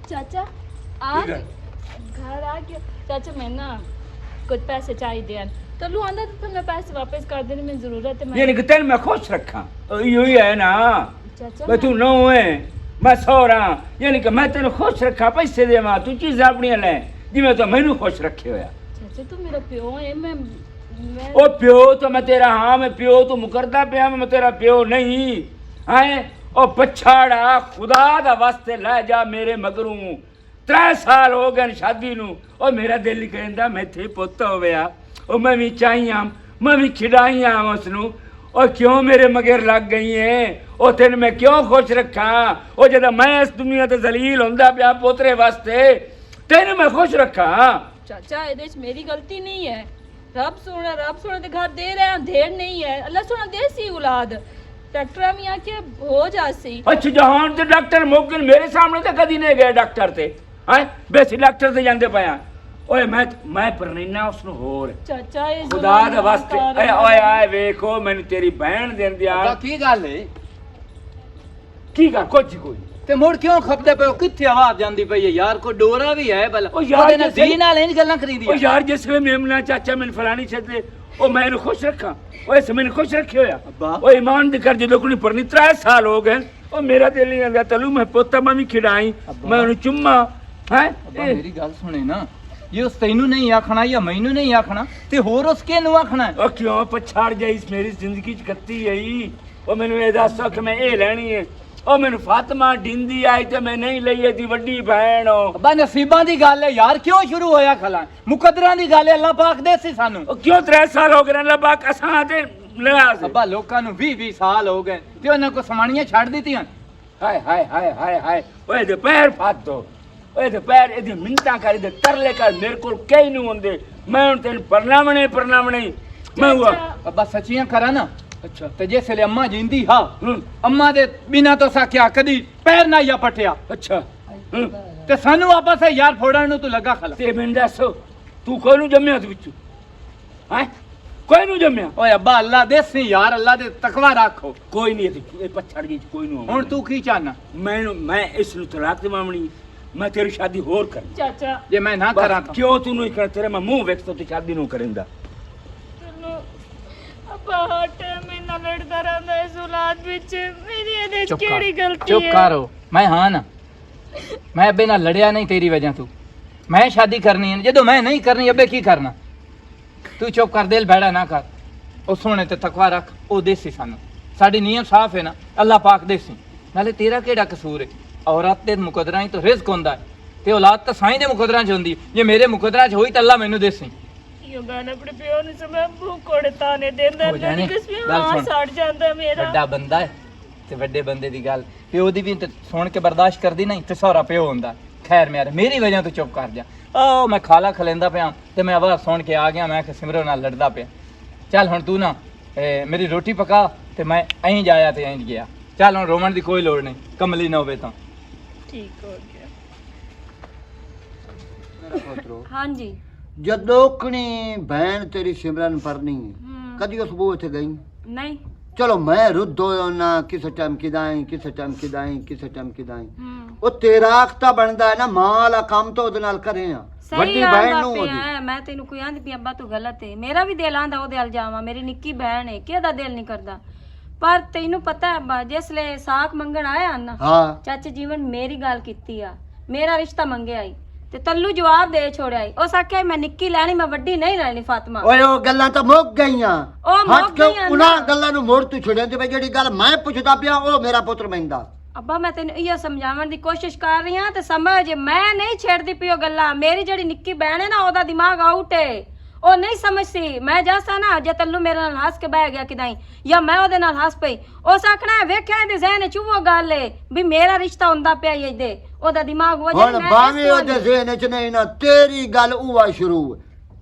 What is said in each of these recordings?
चाचा आज घर आ गया चाचा मैं ना कुछ पैसे चाहिए तलू आंदा तो मैं पैसे वापस कर देने में जरूरत है यानी कि तेन मैं खुश रखा यही है ना चाचा मैं तू नौ है मैं सौ रहा यानी कि मैं तेन खुश रखा पैसे देवा तू चीज़ अपनी ले जिवें तो मैनू खुश रखे होया चाचा तू मेरा प्यो है मैं ओ प्यो तो मैं तेरा हाँ मैं प्यो तू मुकरदा पिया मैं तेरा प्यो नहीं है ओ पछाड़ा खुदा दा वास्ते लै जा मेरे मगरू 3 साल हो गए शादी नू ओ मेरा दिल कहंदा मैं थे पुत्त होया ओ मैं भी चाहिया मैं भी खिडाइया उसनू ओ क्यों मेरे मगर लग गई है ओ तेन मैं क्यों खुश रखा ओ जदा मैं इस दुनिया ते जलील होंदा पिया पोतरे वास्ते तेन मैं खुश रखा चाचा ਇਹਦੇ 'ਚ ਮੇਰੀ गलती नहीं है रब सोना ते घर दे रहा अंधेर नहीं है अल्लाह सोना देसी औलाद डॉक्टर में आके हो जासी अच्छा जहान ते डॉक्टर मोगिन मेरे सामने ते कदी नहीं गए डॉक्टर ते हैं बेसी डॉक्टर ते जांदे पाया ओए मैं परनीना उसनु होर चाचा ये खुदा दे वास्ते ओए आए वेखो मैंने तेरी बहन देन दिया की गल है की गल कुछ कोई ते मुड़ क्यों खपदे पे किथे आवाज जांदी पई है यार कोई डोरा भी है भला ओ यार ओदे नाल दी नाल इंज गल्लां करी ओ दी यार जिस वे मेमना चाचा मैंने फलानी छते ओ मैंने खुश रखा ओए से मैंने खुश रखे होया अब्बा। ओ ईमान दी कर जदों कोनी परनी 3 साल हो गए ओ मेरा दिल नहीं लगा तलू मैं पोता मैं भी खिडाई अब्बा। मैं उन्हें चुम्मा हैं अब्बा मेरी गल सुने ना ये उस तैनू नहीं आखना या मैनू नहीं आखना ते होर उस के नु आखना है ओ क्यों पछाड़ जाई मेरी जिंदगी च कत्ती आई ओ मैनू ए दस कि मैं ए लेनी है ओ मैनू फातिमा डिंदी आई ते मैं नहीं लई दी वड्डी बहन हो अब्बा नसीबां दी गल है यार क्यों शुरू होया खला मुकद्दरां दी गल है अल्लाह पाक दे सी सानू ओ क्यों 3 साल हो गए अल्लाह पाक असां ते नाराज अब्बा लोकां नु 20 साल हो गए ते उन्हां को समाणियां छड़ दित्तियां हाय हाय हाय हाय हाय ओए दे पैर फात दो ओए दे पैर एदी मिन्नतां कर दे तरले कर मेरे कोल कई नहीं होंदे मैं हुण तेन परनावणे मैं हुआ अब्बा सच्चियां करा ना अच्छा ते जिसले अम्मा जिंदी हा अम्मा दे बिना तो साख्या कदी पैर ना या पटिया अच्छा ते सानू आपस है यार फोड़न नु तू लगा खला ते मैं दस तू कोई नु जम्मिया ते विच हैं कोई नु जम्मिया ओए अब्बा अल्लाह देसी यार अल्लाह दे तकवा रखो कोई नहीं ए पछड़ गई कोई नु हुन तू की चाहना मैं इस नु तलाक दिवावणी मैं तेरी शादी होर कर चाचा जे मैं ना करा तो क्यों तू नहीं कर तेरे मैं मुंह वेख तो शादी नु करेंदा चलो अब हट मैं ना लड़दा रहंदा इस औलाद विच मेरी ਇਹਦੇ 'ਚ ਕਿਹੜੀ ਗਲਤੀ चुप है करो मैं हाँ ना मैं अबे ना लड़िया नहीं तेरी वजह तू मैं शादी करनी है जदों मैं नहीं करनी अबे की करना तू चुप कर दिल भैड़ा ना कर ओ सोने ते तकवा रख ओ देसी सानू साडी नीयत साफ है ना अल्लाह पाक देसी नाले तेरा केड़ा कसूर है औरत दे मुकदरां ही तो रिज़्क होंदा है ते औलाद तो साईं दे मुकदरां च होंदी जे मेरे मुकदरां च होई तो अल्लाह मैनू देसी यो गाना अपने प्यो ने समय भूखोड़े ताने देंदा हो जाने, किसमें गल हां सुन। सड़ जांदा मेरा ਵੱਡਾ ਬੰਦਾ ਹੈ ਤੇ ਵੱਡੇ ਬੰਦੇ ਦੀ ਗੱਲ ਪਿਓ ਦੀ ਵੀ ਤੇ ਸੁਣ ਕੇ ਬਰਦਾਸ਼ਤ ਕਰਦੀ ਨਹੀਂ ਤੇ ਸਹੁਰਾ ਪਿਓ ਹੁੰਦਾ ਖੈਰ ਮੇਰੀ ਵਜ੍ਹਾ ਤੋਂ ਚੁੱਪ ਕਰ ਜਾ ਆ ਮੈਂ ਖਾਲਾ ਖਲੇਂਦਾ ਪਿਆ ਤੇ ਮੈਂ ਆਵਾਜ਼ ਸੁਣ ਕੇ ਆ ਗਿਆ ਮੈਂ ਕਿ ਸਿਮਰਨ ਨਾਲ ਲੜਦਾ ਪਿਆ ਚੱਲ ਹੁਣ ਤੂੰ ਨਾ ਮੇਰੀ ਰੋਟੀ ਪਕਾ ਤੇ ਮੈਂ ਐਂ ਜਾਇਆ ਤੇ ਐਂ ਗਿਆ ਚੱਲ ਹੁਣ ਰੋਵਣ ਦੀ ਕੋਈ ਲੋੜ ਨਹੀਂ ਕਮਲੀ ਨਾ ਹੋਵੇ ਤਾਂ ठीक हो गया ਮੇਰਾ ਪੁੱਤਰੋ हां जी ਜਦੋਂ ਕਣੀ ਭੈਣ ਤੇਰੀ ਸਿਮਰਨ ਪਰਨੀ ਕਦੀ ਉਸ ਬੂਹ ਤੇ ਗਈ नहीं ਚਲੋ ਮੈਂ ਰੁੱਧ ਹੋਇਆ ਨਾ ਕਿਸੇ ਟਾਈਮ ਕਿਦਾਈ ਉਹ ਤੇਰਾ ਆਖਤਾ ਬਣਦਾ ਹੈ ਨਾ ਮਾਂ ਵਾਲਾ ਕੰਮ ਤਾਂ ਉਹਦੇ ਨਾਲ ਕਰੇ ਆ ਸਹੀ ਆਂਦਾ ਪਿਆ ਮੈਂ ਤੈਨੂੰ ਕੋਈ ਆਂਦੀ ਪਈ ਅੱਬਾ ਤੂੰ ਗਲਤ ਹੈ ਮੇਰਾ ਵੀ ਦਿਲ ਆਂਦਾ ਉਹਦੇ ਨਾਲ ਜਾਵਾਂ ਮੇਰੀ ਨਿੱਕੀ ਭੈਣ ਹੈ ਕਿਹਦਾ ਦਿਲ ਨਹੀਂ ਕਰਦਾ ਪਰ ਤੈਨੂੰ ਪਤਾ ਹੈ ਅੱਬਾ ਜਿਸਲੇ ਸਾਖ ਮੰਗਣ ਆਇਆ ਨਾ ਹਾਂ ਚਾਚੇ ਜੀਵਨ ਮੇਰੀ ਗੱਲ ਕੀਤੀ ਆ ਮੇਰਾ ਰਿਸ਼ਤਾ ਮੰਗਿਆ ਈ ਤੇ ਤੱਲੂ ਜਵਾਬ ਦੇ ਛੋੜਿਆ ਈ ਉਸ ਆਖਿਆ ਮੈਂ ਨਿੱਕੀ ਲੈਣੀ ਮੈਂ ਵੱਡੀ ਨਹੀਂ ਲੈਣੀ ਫਾਤਿਮਾ ਓਏ ਉਹ ਗੱਲਾਂ ਤਾਂ ਮੁੱਕ ਗਈਆਂ ਉਹ ਮੁੱਕ ਗਈਆਂ ਉਹਨਾਂ ਗੱਲਾਂ ਨੂੰ ਮੋੜ ਤੂੰ ਛੱਡਿਆ ਤੇ ਬਈ ਜਿਹੜੀ ਗੱਲ ਮੈਂ ਪੁੱਛਦਾ ਪਿਆ ਉਹ ਮੇਰਾ ਪੁੱਤਰ ਮੈਂਦਾ ਅੱਬਾ ਮੈਂ ਤੈਨੂੰ ਇਹ ਸਮਝਾਉਣ ਦੀ ਕੋਸ਼ਿਸ਼ ਕਰ ਰਹੀ ਹਾਂ ਤੇ ਸਮਝ ਮੈਂ ਨਹੀਂ ਛੇੜਦੀ ਪਈ ਉਹ ਗੱਲਾਂ ਮੇਰੀ ਜਿਹੜੀ ਨਿੱਕੀ ਭੈਣ ਹੈ ਨਾ ਉਹਦਾ ਦਿਮਾਗ ਆਊਟ ਹੈ ਉਹ ਨਹੀਂ ਸਮਝਦੀ ਮੈਂ ਜਾਸਾ ਨਾ ਜੇ ਤੱਲੂ ਮੇਰੇ ਨਾਲ ਹੱਸ ਕੇ ਬਹਿ ਗਿਆ ਕਿਦਾਈ ਜਾਂ ਮੈਂ ਉਹਦੇ ਨਾਲ ਹੱਸ ਪਈ ਉਸ ਆਖਣਾ ਵੇਖਿਆ ਇਹਦੇ ਜ਼ਹਿਨ ਚ ਉਹ ਗੱਲ ਏ ਵੀ ਮੇਰਾ ਰਿਸ਼ਤਾ ਹੁੰਦਾ ਪਿਆ ਇਹਦੇ ਉਹਦਾ ਦਿਮਾਗ ਵਜੇ ਹੁਣ ਬਾਵੇਂ ਉਹਦੇ ਜ਼ਹਿਨ ਚ ਨਹੀਂ ਨਾ ਤੇਰੀ ਗੱਲ ਉਹ ਸ਼ੁਰੂ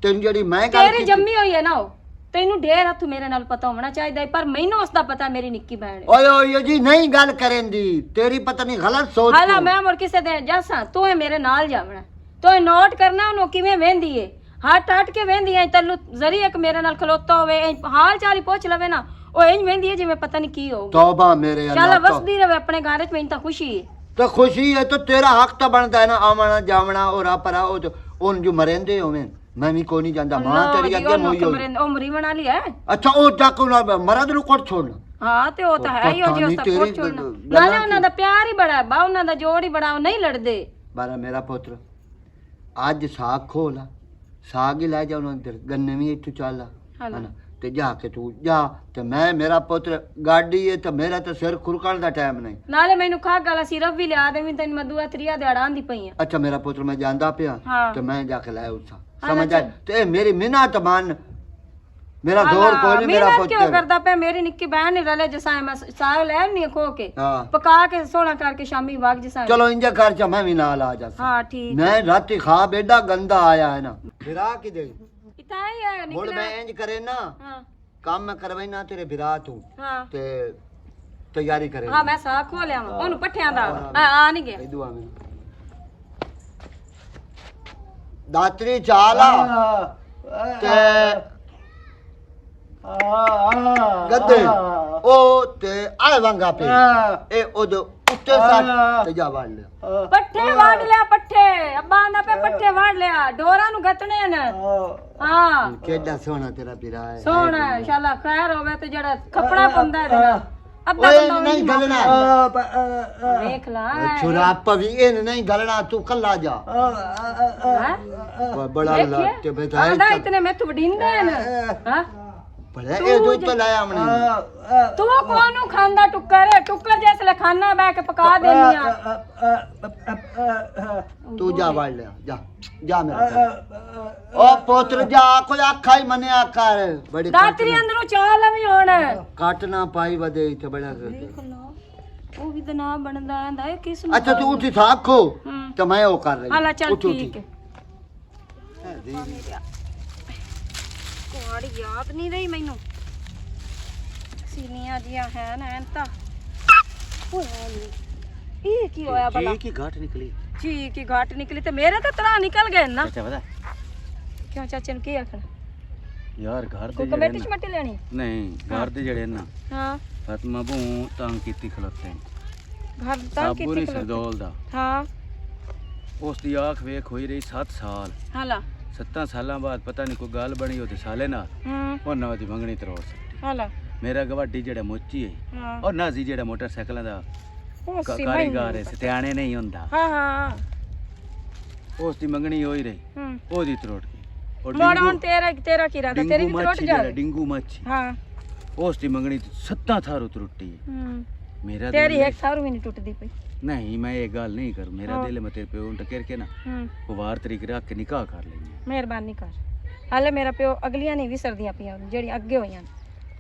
ਤੈਨੂੰ ਜਿਹੜੀ ਮੈਂ ਗੱਲ ਤੇਰੀ ਜੰਮੀ ਹੋਈ ਹੈ ਨਾ ਉਹ ਤੈਨੂੰ ਢੇਰ ਹੱਥ ਮੇਰੇ ਨਾਲ ਪਤਾ ਹੋਣਾ ਚਾਹੀਦਾ ਪਰ ਮੈਨੂੰ ਉਸ ਦਾ ਪਤਾ ਮੇਰੀ ਨਿੱਕੀ ਭੈਣ ਹੈ ਓਏ ਓਏ ਜੀ ਨਹੀਂ ਗੱਲ ਕਰੇਂਦੀ ਤੇਰੀ ਪਤਾ ਨਹੀਂ ਗਲਤ ਸੋਚ ਹਾਲਾ ਮੈਂ ਮੁੜ ਕਿਸੇ ਦੇ ਜਾਸਾਂ ਤੂੰ ਮੇਰੇ ਨਾਲ ਜਾਵਣਾ ਤੂੰ ਨੋਟ ਕਰਨਾ ਉਹਨੂੰ ਕਿਵੇਂ ਵਹਿੰਦੀ ਏ ਹੱਟ ਹੱਟ ਕੇ ਵਹਿੰਦੀ ਐ ਤੈਨੂੰ ਜ਼ਰੀ ਇੱਕ ਮੇਰੇ ਨਾਲ ਖਲੋਤਾ ਹੋਵੇ ਹਾਲ ਚਾਲ ਹੀ ਪੁੱਛ ਲਵੇ ਨਾ ਉਹ ਇੰਜ ਵਹਿੰਦੀ ਐ ਜਿਵੇਂ ਪਤਾ ਨਹੀਂ ਕੀ ਹੋਊਗਾ ਤੌਬਾ ਮੇਰੇ ਚੱਲ ਵਸਦੀ ਰਵੇ ਆਪਣੇ ਘਰ ਚ ਮੈਨੂੰ ਤਾਂ ਖੁਸ਼ੀ ਏ तो खुशी है तो तेरा हक तो बनता है ना आवना जावना और आपरा उन जो मरेंदे होवे मैं भी कोई नहीं जानता मां तेरी अगे मोई हो ओ मरी बना ली है अच्छा ओ तक मरद नु कोट छोड़ना ਹਾਂ ਤੇ ਉਹ ਤਾਂ ਹੈ ਹੀ ਉਹ ਜੀ ਉਸ ਦਾ ਕੋਟ ਛੋੜਨਾ ਨਾਲੇ ਉਹਨਾਂ ਦਾ ਪਿਆਰ ਹੀ ਬੜਾ ਬਾ ਉਹਨਾਂ ਦਾ ਜੋੜ ਹੀ ਬੜਾ ਉਹ ਨਹੀਂ ਲੜਦੇ ਬਾਰਾ ਮੇਰਾ ਪੁੱਤਰ ਅੱਜ ਸਾਗ ਖੋਲਾ ਸਾਗ ਹੀ ਲੈ ਜਾ ਉਹਨਾਂ ਅੰਦਰ ਗੰਨੇ ਵੀ ਇੱਥੋਂ ਚੱਲ ਹਨਾ ਤੇ ਜਾ ਕੇ ਤੂੰ ਜਾ ਤੇ ਮੈਂ ਮੇਰਾ ਪੁੱਤਰ ਗਾਡੀ ਹੈ ਤੇ ਮੇਰਾ ਤਾਂ ਸਿਰ ਖੁਰਕਣ ਦਾ ਟਾਈਮ ਨਹੀਂ ਨਾਲੇ ਮੈਨੂੰ ਖਾ ਗਾਲਾ ਸਿਰਫ ਵੀ ਲਿਆ ਦੇਵੀਂ ਤੈਨੂੰ ਮਦੂਆ ਤਰੀਆ ਦਿਹਾੜਾ ਆਂਦੀ ਪਈ ਆ ਅੱਛਾ ਮੇਰਾ ਪੁੱਤਰ ਮੈਂ ਜਾਂਦਾ ਪਿਆ ਹਾਂ। ਤੇ ਮੈਂ ਜਾ ਕੇ ਲੈ ਉਸਾ ਸਮਝ ਆ ਤੇ ਮੇਰੀ ਮਿਹਨਤ ਮੰਨ ਮੇਰਾ ਜ਼ੋਰ ਕੋਈ ਨਹੀਂ ਮੇਰਾ ਮਿਹਨਤ ਪੁੱਤਰ ਕਿਉਂ ਕਰਦਾ ਪਿਆ ਮੇਰੀ ਨਿੱਕੀ ਭੈਣ ਨਹੀਂ ਰਲੇ ਜਸਾਂ ਮੈਂ ਸਾਗ ਲੈ ਨਹੀਂ ਖੋ ਕੇ ਹਾਂ ਪਕਾ ਕੇ ਸੋਹਣਾ ਕਰਕੇ ਸ਼ਾਮੀ ਵਗ ਜਸਾਂ ਚਲੋ ਇੰਜਾ ਕਰ ਚ ਮੈਂ ਵੀ ਨਾਲ ਆ ਜਾ ਹਾਂ ਠੀਕ ਮੈਂ ਰਾਤੀ ਖਾ ਬੇਡਾ ਗੰਦਾ ਆਇਆ ਹੈ ਨਾ ਵਿਰਾ ਕੀ ਦੇ ਇਤਾਂ ਹੀ ਹੈ ਹੁਣ ਨਿਕਲਿਆ ਮੈਂ ਇੰਜ ਕਰੇ ਨਾ ਹਾਂ ਕੰਮ ਮੈਂ ਕਰਵਾਈ ਨਾ ਤੇਰੇ ਵਿਰਾ ਤੂੰ ਹਾਂ ਤੇ ਤਿਆਰੀ ਕਰੇ ਹਾਂ ਮੈਂ ਸਾਗ ਖੋ ਲਿਆ ਉਹਨੂੰ ਪੱਠਿਆਂ ਦਾ ਆ ਨਹੀਂ ਗਿਆ ਇਦੂ ਆ ਮੈਨੂੰ ਦਾਤਰੀ ਚਾਲਾ ਤੇ ਗੱਦੇ ਉਹ ਤੇ ਆਏ ਵਾਂਗਾ ਪੇ ਇਹ ਉਹਦੇ ਉੱਤੇ ਸੱਟ ਤੇ ਜਾ ਵੜ ਲਿਆ ਪੱਠੇ ਵਾੜ ਲਿਆ ਪੱਠੇ ਅੱਬਾ ਦਾ ਪੇ ਪੱਠੇ ਵਾੜ ਲਿਆ ਡੋਰਾਂ ਨੂੰ ਗੱਤਣੇ ਨੇ ਹਾਂ ਕਿੱਡਾ ਸੋਹਣਾ ਤੇਰਾ ਵੀਰਾ ਹੈ ਸੋਹਣਾ ਇਨਸ਼ਾਅੱਲਾ ਖੈਰ ਹੋਵੇ ਤੇ ਜਿਹੜਾ ਕੱਪੜਾ ਪਾਉਂਦਾ ਹੈ ਅੱਧਾ ਓਏ ਬੰਦਾ ਨਹੀਂ ਗਲਣਾ ਵੇਖ ਲਾ ਛੁਰਾਪ ਵੀ ਇਹ ਨਹੀਂ ਗਲਣਾ ਤੂੰ ਕੱਲਾ ਜਾ ਹੈਂ? ਓਏ ਬੜਾ ਲਾ ਤੇ ਬਤਾਈ ਆਂਦਾ ਇਤਨੇ ਮੈਂ ਤੂੰ ਵਡਿੰਦਾ ਨੇ ਹਾਂ ਬੜਾ ਇਹ ਦੁੱਧ ਤੋਂ ਲੈ ਆਵਣੀ ਤੂੰ ਕੋਨੂੰ ਖਾਂਦਾ ਟੁੱਕਰ ਜੈਸੇ ਖਾਣਾ ਬੈ ਕੇ ਪਕਾ ਦੇਨੀ ਆ ਤੂੰ ਜਾ ਵੜ ਲਿਆ ਜਾ ਜਾ ਮੇਰਾ ਓ ਪੁੱਤਰ ਜਾ ਕੋਈ ਆਖਾ ਹੀ ਮੰਨਿਆ ਕਰ ਬੜੀ ਦਾਤਰੀ ਅੰਦਰੋਂ ਚਾਹ ਲਵੀ ਹੁਣ ਕੱਟ ਨਾ ਪਾਈ ਵਦੇ ਇੱਥੇ ਬੜਾ ਉਹ ਵੀ ਤਾਂ ਨਾ ਬਣਦਾ ਆਂਦਾ ਇਹ ਕਿਸ ਨੂੰ ਅੱਛਾ ਤੂੰ ਉੱਠੀ ਸਾਖੋ ਤੇ ਮੈਂ ਉਹ ਕਰ ਰਹੀ ਹਾਲਾ ਚੱਲ ਉੱਠ, ਉੱਠ। ਠੀਕ ਹੈ ਕੋੜੀ ਯਾਦ ਨਹੀਂ ਰਹੀ ਮੈਨੂੰ ਸੀਨੀਆਂ ਜੀਆਂ ਹੈ ਨਾ ਐਂਤਾ ਹੋਇਆ ਨਹੀਂ ਇਹ ਕੀ ਹੋਇਆ ਭਲਾ ਕੀ ਘਾਟ ਨਿਕਲੀ ਜੀ ਕੀ ਘਾਟ ਨਿਕਲੀ ਤੇ ਮੇਰੇ ਤਾਂ ਤਰਾ ਨਿਕਲ ਗਏ ਨਾ ਚਾਚਾ ਪਤਾ ਕਿਉਂ ਚਾਚੇ ਨੂੰ ਕੀ ਆਖਣਾ ਯਾਰ ਘਰ ਕੋਈ ਦੇ ਕਮੇਟੀ ਜਿਹੜੇ ਸ਼ਮੇਟੀ ਲੈਣੀ ਨਾ- ਨਹੀਂ ਘਰ ਦੇ ਜਿਹੜੇ ਨਾ ਹਾਂ ਫਾਤਮਾ ਬੂ ਤੰਗ ਕੀਤੀ ਖਲੋਤੇ ਘਰ ਤਾਂ ਸਾਬੂ ਨੇ ਕੀਤੀ ਸਰਦੌਲ ਦਾ ਹਾਂ ਉਸ ਦੀ ਆਖ ਵੇਖ ਹੋਈ ਰਹੀ 7 ਸਾਲ ਹਾਲਾ 7 ਸਾਲਾਂ ਬਾਅਦ ਪਤਾ ਨਹੀਂ ਕੋਈ ਗੱਲ ਬਣੀ ਉਹਦੇ ਸਾਲੇ ਨਾਲ ਉਹਨਾਂ ਦੀ ਮੰਗਣੀ ਤਰੋੜ ਸਕੀ ਹਾਲਾ ਮੇਰਾ ਗਵਾਡੀ ਜਿਹੜਾ ਮੋਚੀ ਹੈ ਹਾਂ ਔਰ ਨਾਜ਼ੀ ਜਿਹੜਾ ਮੋਟਰਸਾਈਕਲਾਂ ਦਾ ਉਹ ਸੀ ਕਾਰੀਗਰ ਹੈ ਸਤਿਆਣੇ ਨਹੀਂ ਹੁੰਦਾ ਹਾਂ ਹਾਂ ਉਸ ਦੀ ਮੰਗਣੀ ਹੋਈ ਰਹੀ ਹੂੰ ਉਹਦੀ ਤਰੋੜ ਗਈ ਔਰ ਮੋੜ ਹੁਣ ਤੇਰਾ ਕੀ ਰਾਦਾ ਤੇਰੀ ਵੀ ਟੁੱਟ ਮੱਛੀ ਜਾ ਜਿਹੜਾ ਡਿੰਗੂ ਮੱਛੀ ਹਾਂ ਉਸ ਦੀ ਮੰਗਣੀ 7 ਥਾਰੋਂ ਤਰੁੱਟੀ ਹੈ ਹੂੰ ਮੇਰਾ ਤੇਰੀ ਦਿਲ ਇੱਕ ਸਾਰੂ ਵੀ ਨਹੀਂ ਟੁੱਟਦੀ ਪਈ ਨਹੀਂ ਮੈਂ ਇਹ ਗੱਲ ਨਹੀਂ ਕਰ ਮੇਰਾ ਦਿਲ ਮੈਂ ਤੇਰੇ ਪਿਓ ਨੂੰ ਟੱਕਰ ਕੇ ਨਾ ਹੂੰ ਉਹ ਵਾਰ ਤਰੀਕ ਰੱਖ ਕੇ ਨਿਕਾਹ ਕਰ ਲੈਣੀ ਮਿਹਰਬਾਨੀ ਕਰ ਹਾਲੇ ਮੇਰਾ ਪਿਓ ਅਗਲੀਆਂ ਨਹੀਂ ਵਿਸਰਦੀਆਂ ਪਈਆਂ ਜਿਹੜੀਆਂ ਅੱਗੇ ਹੋਈਆਂ ਨੇ।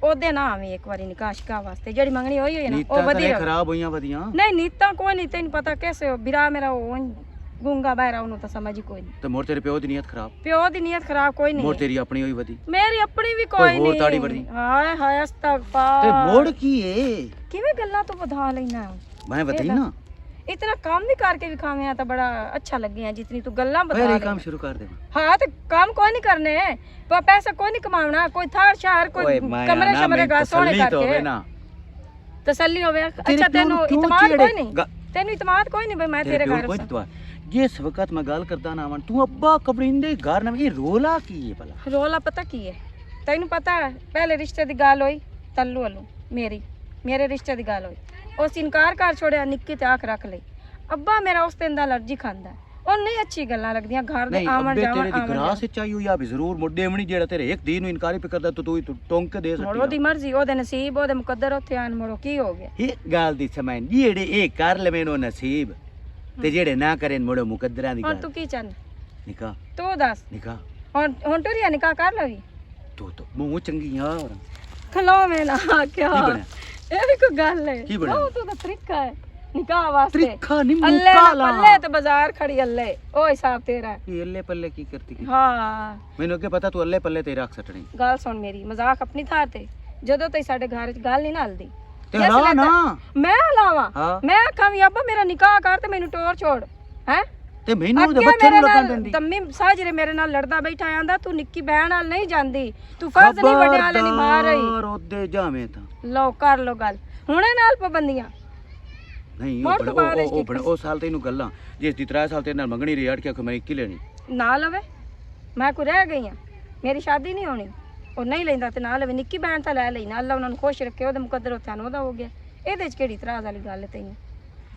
ਉਹਦੇ ਨਾ ਆਵੇਂ ਇੱਕ ਵਾਰੀ ਨਿਕਾਹ ਸ਼ਿਕਾ ਵਾਸਤੇ ਜਿਹੜੀ ਮੰਗਣੀ ਹੋਈ ਹੋਈ ਨਾ ਉਹ ਨੀਤਾਂ ਵਧੀਆ ਤਾਂ ਖਰਾਬ ਹੋਈਆਂ ਵਧੀਆਂ ਨਹੀਂ ਨੀਤਾਂ ਕੋਈ ਨਹੀਂ ਤੈਨੂੰ ਪਤਾ कैसे ਹੋ ਬਿਰਾ ਮੇਰਾ ਉਹ ਗੁੰਗਾ ਬਹਿਰਾ ਉਹਨੂੰ ਤਾਂ ਸਮਝ ਹੀ ਕੋਈ ਨਹੀਂ ਤੇ ਮੋਰ ਤੇਰੇ ਪਿਓ ਦੀ ਨੀਅਤ ਖਰਾਬ ਪਿਓ ਦੀ ਨੀਅਤ ਖਰਾਬ ਕੋਈ ਮੋਰ ਨਹੀਂ ਤੇਰੀ ਆਪਣੀ ਹੋਈ ਵਧੀ ਮੇਰੀ ਆਪਣੀ ਵੀ ਕੋਈ ਕੋਈ ਹੋਰ ਨਹੀਂ ਤਾੜੀ ਵਰਦੀ। ਹਾਏ ਹਾਏ ਤੇ ਅਸਤਗਫਾਰ ਮੋੜ ਕੀ ਏ ਕਿਵੇਂ ਗੱਲਾਂ ਤੋਂ ਵਧਾ ਲੈਣਾ ਮੈਂ ਵਧੀ ਨਾ इतना काम भी करके भी खावे तो बड़ा अच्छा लगे हैं जितनी तू गल्ला बता पहले रही काम शुरू कर दे हाँ तो काम कोई नहीं करने पैसा कोई नहीं कमाना कोई थार शहर कोई कमरे शमरे गा सोने करके तसल्ली होवे अच्छा तेनू इतमाद कोई नहीं तेनू इतमाद कोई नहीं भाई मैं तेरे घर जिस वक्त मैं गल करता ना तू अब्बा कबरिंदे घर ना ये रोला की है भला रोला पता की है तेनू पता है पहले रिश्ते दी गल होई तल्लू वालू मेरे रिश्ते दी गल होई उस इनकार कर छोड़िया निक्की ते आख रख लई अब्बा मेरा उस दिन दा एलर्जी खांदा और नहीं अच्छी गल्लां लगदियां घर दे आवन जावन तेरे दी ग्रास चाहिए या भी जरूर मुड्डे मणी जेड़ा तेरे एक दिन नु इनकारी पे करदा तो तू टोंक के दे सकती मोड़ो दी मर्जी ओदे नसीब ओदे मुकद्दर ओथे आन मोड़ो की हो गया ये गल दी समय जेड़े ए कर ले मेनो नसीब ते जेड़े ना करें मोड़ो मुकद्दरां दी हुन गल तू की चाहना निकाह तू दस निकाह हुन टुरिया निकाह कर लवी तू तो मुंह चंगी यार खलो में ना क्या की बने ਇਹ ਵੀ ਕੋਈ ਗੱਲ ਹੈ ਕੀ ਬਣਿਆ? ਉਹ ਤਾਂ ਤਰੀਕਾ ਹੈ ਨਿਕਾਹ ਵਾਸਤੇ ਤਰੀਕਾ ਨਹੀਂ ਅੱਲੇ ਮੁੱਕਾ ਨਾ ਪੱਲੇ ਤੇ ਬਾਜ਼ਾਰ ਖੜੀ ਅੱਲੇ ਉਹ ਹਿਸਾਬ ਤੇਰਾ ਹੈ। ये अल्ले पल्ले की करती की ਹਾਂ ਮੈਨੂੰ ਅੱਗੇ ਪਤਾ ਤੂੰ ਅੱਲੇ ਪੱਲੇ ਤੇ ਰੱਖ ਸਟਣੀ ਗੱਲ ਸੁਣ ਮੇਰੀ ਮਜ਼ਾਕ ਆਪਣੀ ਥਾਂ ਤੇ ਜਦੋਂ ਤਾਈ ਸਾਡੇ ਘਰ ਚ ਗੱਲ ਨਹੀਂ ਨਾ ਹਲਦੀ ਤੇ ਹਲਾ ਨਾ ਮੈਂ ਹਲਾਵਾਂ ਹਾਂ। ਮੈਂ ਆਖਾਂ ਵੀ ਅੱਬਾ ਮੇਰਾ ਨਿਕਾਹ ਕਰ ਤੇ ਮੈਨੂੰ ਟੋਰ ਛੋੜ ਹੈ ਤੇ ਮੈਨੂੰ ਉਹਦੇ ਬੱਚੇ ਨੂੰ ਲੱਗਣ ਦਿੰਦੀ ਤੰਮੀ ਸਾਜਰੇ ਮੇਰੇ ਨਾਲ ਲੜਦਾ ਬੈਠਾ ਆਂਦਾ ਤੂੰ ਨਿੱਕੀ ਬਹਿਣ ਨਾਲ ਨਹੀਂ ਜਾਂਦੀ ਤੂੰ ਫਰਜ਼ ਨਹੀਂ ਵਡਿਆਲੇ ਨਿਭਾ ਰਹੀ ਔਰ ਉਹਦੇ ਜਾਵੇਂ ਤਾਂ ਲਓ ਕਰ ਲੋ ਗੱਲ ਹੁਣੇ ਨਾਲ ਪਾਬੰਦੀਆਂ ਨਹੀਂ ਮੋੜ ਤੋਂ ਬਾਅਦ ਉਹ ਸਾਲ ਤੈਨੂੰ ਗੱਲਾਂ ਜਿਸ ਦੀ 3 ਸਾਲ ਤੇਰੇ ਨਾਲ ਮੰਗਣੀ ਰਹੀ ਅੜ ਕੇ ਆਖੋ ਮੈਂ 21 ਲੈਣੀ ਨਾ ਲਵੇ ਮੈਂ ਕੋਈ ਰਹਿ ਗਈ ਆ ਮੇਰੀ ਸ਼ਾਦੀ ਨਹੀਂ ਹੋਣੀ ਉਹ ਨਹੀਂ ਲੈਂਦਾ ਤੇ ਨਾ ਲਵੇ ਨਿੱਕੀ ਭੈਣ ਤਾਂ ਲੈ ਲਈ ਨਾ ਅੱਲਾ ਉਹਨਾਂ ਨੂੰ ਖੁਸ਼ ਰੱਖੇ ਉਹਦੇ ਮੁਕੱਦਰ ਉੱਥੇ ਉਹਦਾ ਹੋ ਗਿਆ ਇਹਦੇ ਚ ਕਿਹੜੀ ਤਰਾਜ਼ ਵਾਲੀ ਗੱਲ ਹੈ ਤੈਨੂੰ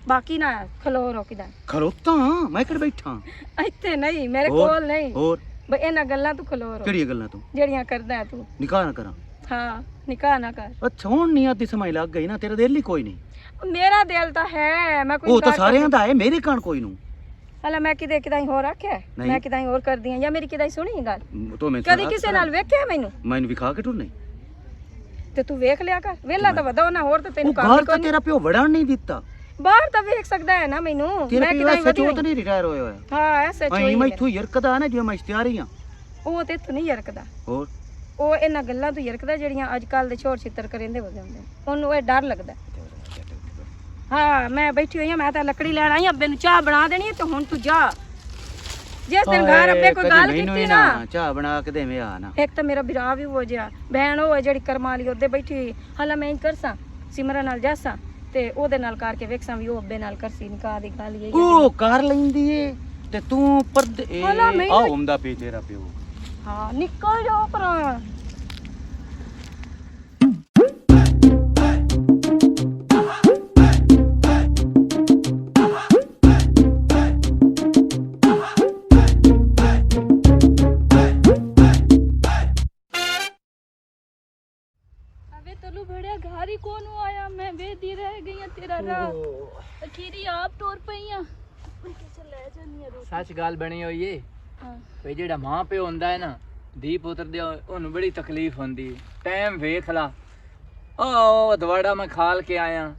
ਬਾਕੀ ਨਾ ਖਲੋ ਰੋ ਕਿਦਾ ਖਲੋਤਾ ਮੈਂ ਕਿਹੜੇ ਬੈਠਾ ਇੱਥੇ ਨਹੀਂ ਮੇਰੇ ਹੋਰ? ਕੋਲ ਨਹੀਂ ਹੋਰ ਬਈ ਇਹਨਾਂ ਗੱਲਾਂ ਤੂੰ ਖਲੋ ਰੋ ਕਿਹੜੀਆਂ ਗੱਲਾਂ ਤੂੰ ਜਿਹੜੀਆਂ ਕਰਦਾ ਹੈ ਤੂੰ ਨਿਕਾਹ ਨਾ ਕਰਾਂ ਹਾਂ ਨਿਕਾਹ ਨਾ ਕਰ ਅੱਛਾ ਹੁਣ ਨਹੀਂ ਆਦੀ ਸਮਝ ਲੱਗ ਗਈ ਨਾ ਤੇਰਾ ਦਿਲ ਹੀ ਕੋਈ ਨਹੀਂ ਮੇਰਾ ਦਿਲ ਤਾਂ ਹੈ ਮੈਂ ਕੋਈ ਉਹ ਤਾਂ ਇਨਕਾਰ ਸਾਰਿਆਂ ਦਾ ਹੈ ਮੇਰੇ ਕਾਣ ਕੋਈ ਨੂੰ ਹਲਾ ਮੈਂ ਕਿਤੇ ਕਿਦਾਂ ਹੋਰ ਆਖਿਆ ਨਹੀਂ। ਮੈਂ ਕਿਦਾਂ ਹੋਰ ਕਰਦੀ ਆ ਜਾਂ ਮੇਰੀ ਕਿਦਾਂ ਸੁਣੀ ਗੱਲ ਤੂੰ ਮੈਂ ਕਦੀ ਕਿਸੇ ਨਾਲ ਵੇਖਿਆ ਮੈਨੂੰ ਵਿਖਾ ਕੇ ਟੁਰਨੇ ਤੇ ਤੂੰ ਵੇਖ ਲਿਆ ਕਰ ਵੇਲਾ ਤਾਂ ਵਧਾਓ ਨਾ ਹੋਰ ਤਾਂ ਉਹ ਤੈਨੂੰ ਕੰਮ ਘਰ ਤਾਂ ਕੋਈ ਤੇਰਾ ਪਿਓ ਵੜਨ ਨਹੀਂ ਦਿੱਤਾ ਬਾਹਰ ਤਾਂ ਵੇਖ ਸਕਦਾ ਹੈ ਨਾ ਮੈਨੂੰ ਤੇਰਾ ਮੈਂ ਪਿਓ ਕਿਦਾਂ ਐਸੇ ਵਧੀ ਤਾਂ ਨਹੀਂ ਰਿਟਾਇਰ ਹੋਇਆ ਹੋਇਆ ਹਾਂ ਐਸੇ ਐਂ ਚੋਈ ਮੈਂ ਇੱਥੋਂ ਯਰਕਦਾ ਨਾ ਜਿਵੇਂ ਮੈਂ ਇਸ਼ਤਿਹਾਰੀ ਆ ਉਹ ਤੇ ਤੂੰ ਨਹੀਂ ਯਰਕਦਾ ਹੋਰ ਉਹ ਇਹਨਾਂ ਗੱਲਾਂ ਤੋਂ ਯਰਕਦਾ ਜਿਹੜੀਆਂ ਅੱਜ ਕੱਲ ਦੇ ਛੋੜ ਛਿੱਤਰ ਕਰਿੰਦੇ ਹੋ ਜਾਂਦੇ ਉਹਨੂੰ ਇਹ ਡਰ ਲੱਗਦਾ ਹਾਂ ਮੈਂ ਬੈਠੀ ਹੋਈ ਆ ਮੈਂ ਤਾਂ ਲੱਕੜੀ ਲੈਣ ਆਈ ਅੱਬੇ ਨੂੰ ਚਾਹ ਬਣਾ ਦੇਣੀ ਹੈ ਤੇ ਹੁਣ ਤੂੰ ਜਾ ਜਿਸ ਦਿਨ ਘਰ ਅੱਬੇ ਕੋਈ ਗੱਲ ਕੀਤੀ ਨਾ ਚਾਹ ਬਣਾ ਕੇ ਦੇਵੇਂ ਆ ਨਾ ਇੱਕ ਤਾਂ ਮੇਰਾ ਵਿਰਾਹ ਵੀ ਹੋ ਗਿਆ ਭੈਣ ਉਹ ਹੈ ਜਿਹੜੀ ਕਰਮਾਂ ਵਾਲੀ ਉਹਦੇ ਬੈਠੀ ਹੋਈ ਹਾਲਾ ਮੈਂ ਇੰਜ ਕਰਸਾਂ ਸਿਮਰਨ ਨਾਲ ਜਾਸਾਂ ਤੇ ਉਹਦੇ ਨਾਲ ਕਰਕੇ ਵੇਖਸਾਂ ਵੀ ਉਹ ਅੱਬੇ ਨਾਲ ਕਰਸੀ ਨਿਕਾਹ ਦੀ ਗੱਲ ਇਹ ਉਹ ਕਰ ਲੈਂਦੀ ਏ ਤੇ ਤੂੰ ਪਰਦੇ ਭਲਾ ਮੈਨੂੰ- ਆ ਹੁੰਦਾ ਪੀ ਤੇਰਾ ਪਿਓ ਹਾਂ ਨਿਕਲ ਜਾਓ ਪਰਾਂ अबे तलू भड़िया घर ही कौन हुआ आया मैं बेदी रह गई हैं तेरा राह अखीरी आप टोर पई हैं ले जानी है ਸੱਚ ਗੱਲ ਬਣੀ ਹੋਈ ਏ हाँ ਵੀ ਜਿਹੜਾ ਮਾਂ ਪਿਓ ਹੁੰਦਾ ਹੈ ਨਾ ਧੀ ਪੁੱਤਰ ਦੇ ਉਹਨੂੰ ਬੜੀ ਤਕਲੀਫ ਹੁੰਦੀ ਹੈ ਟਾਈਮ ਵੇਖ ਲਾ ਉਹ ਦਵਾੜਾ ਮੈਂ ਖਾਲ ਕੇ ਆਇਆ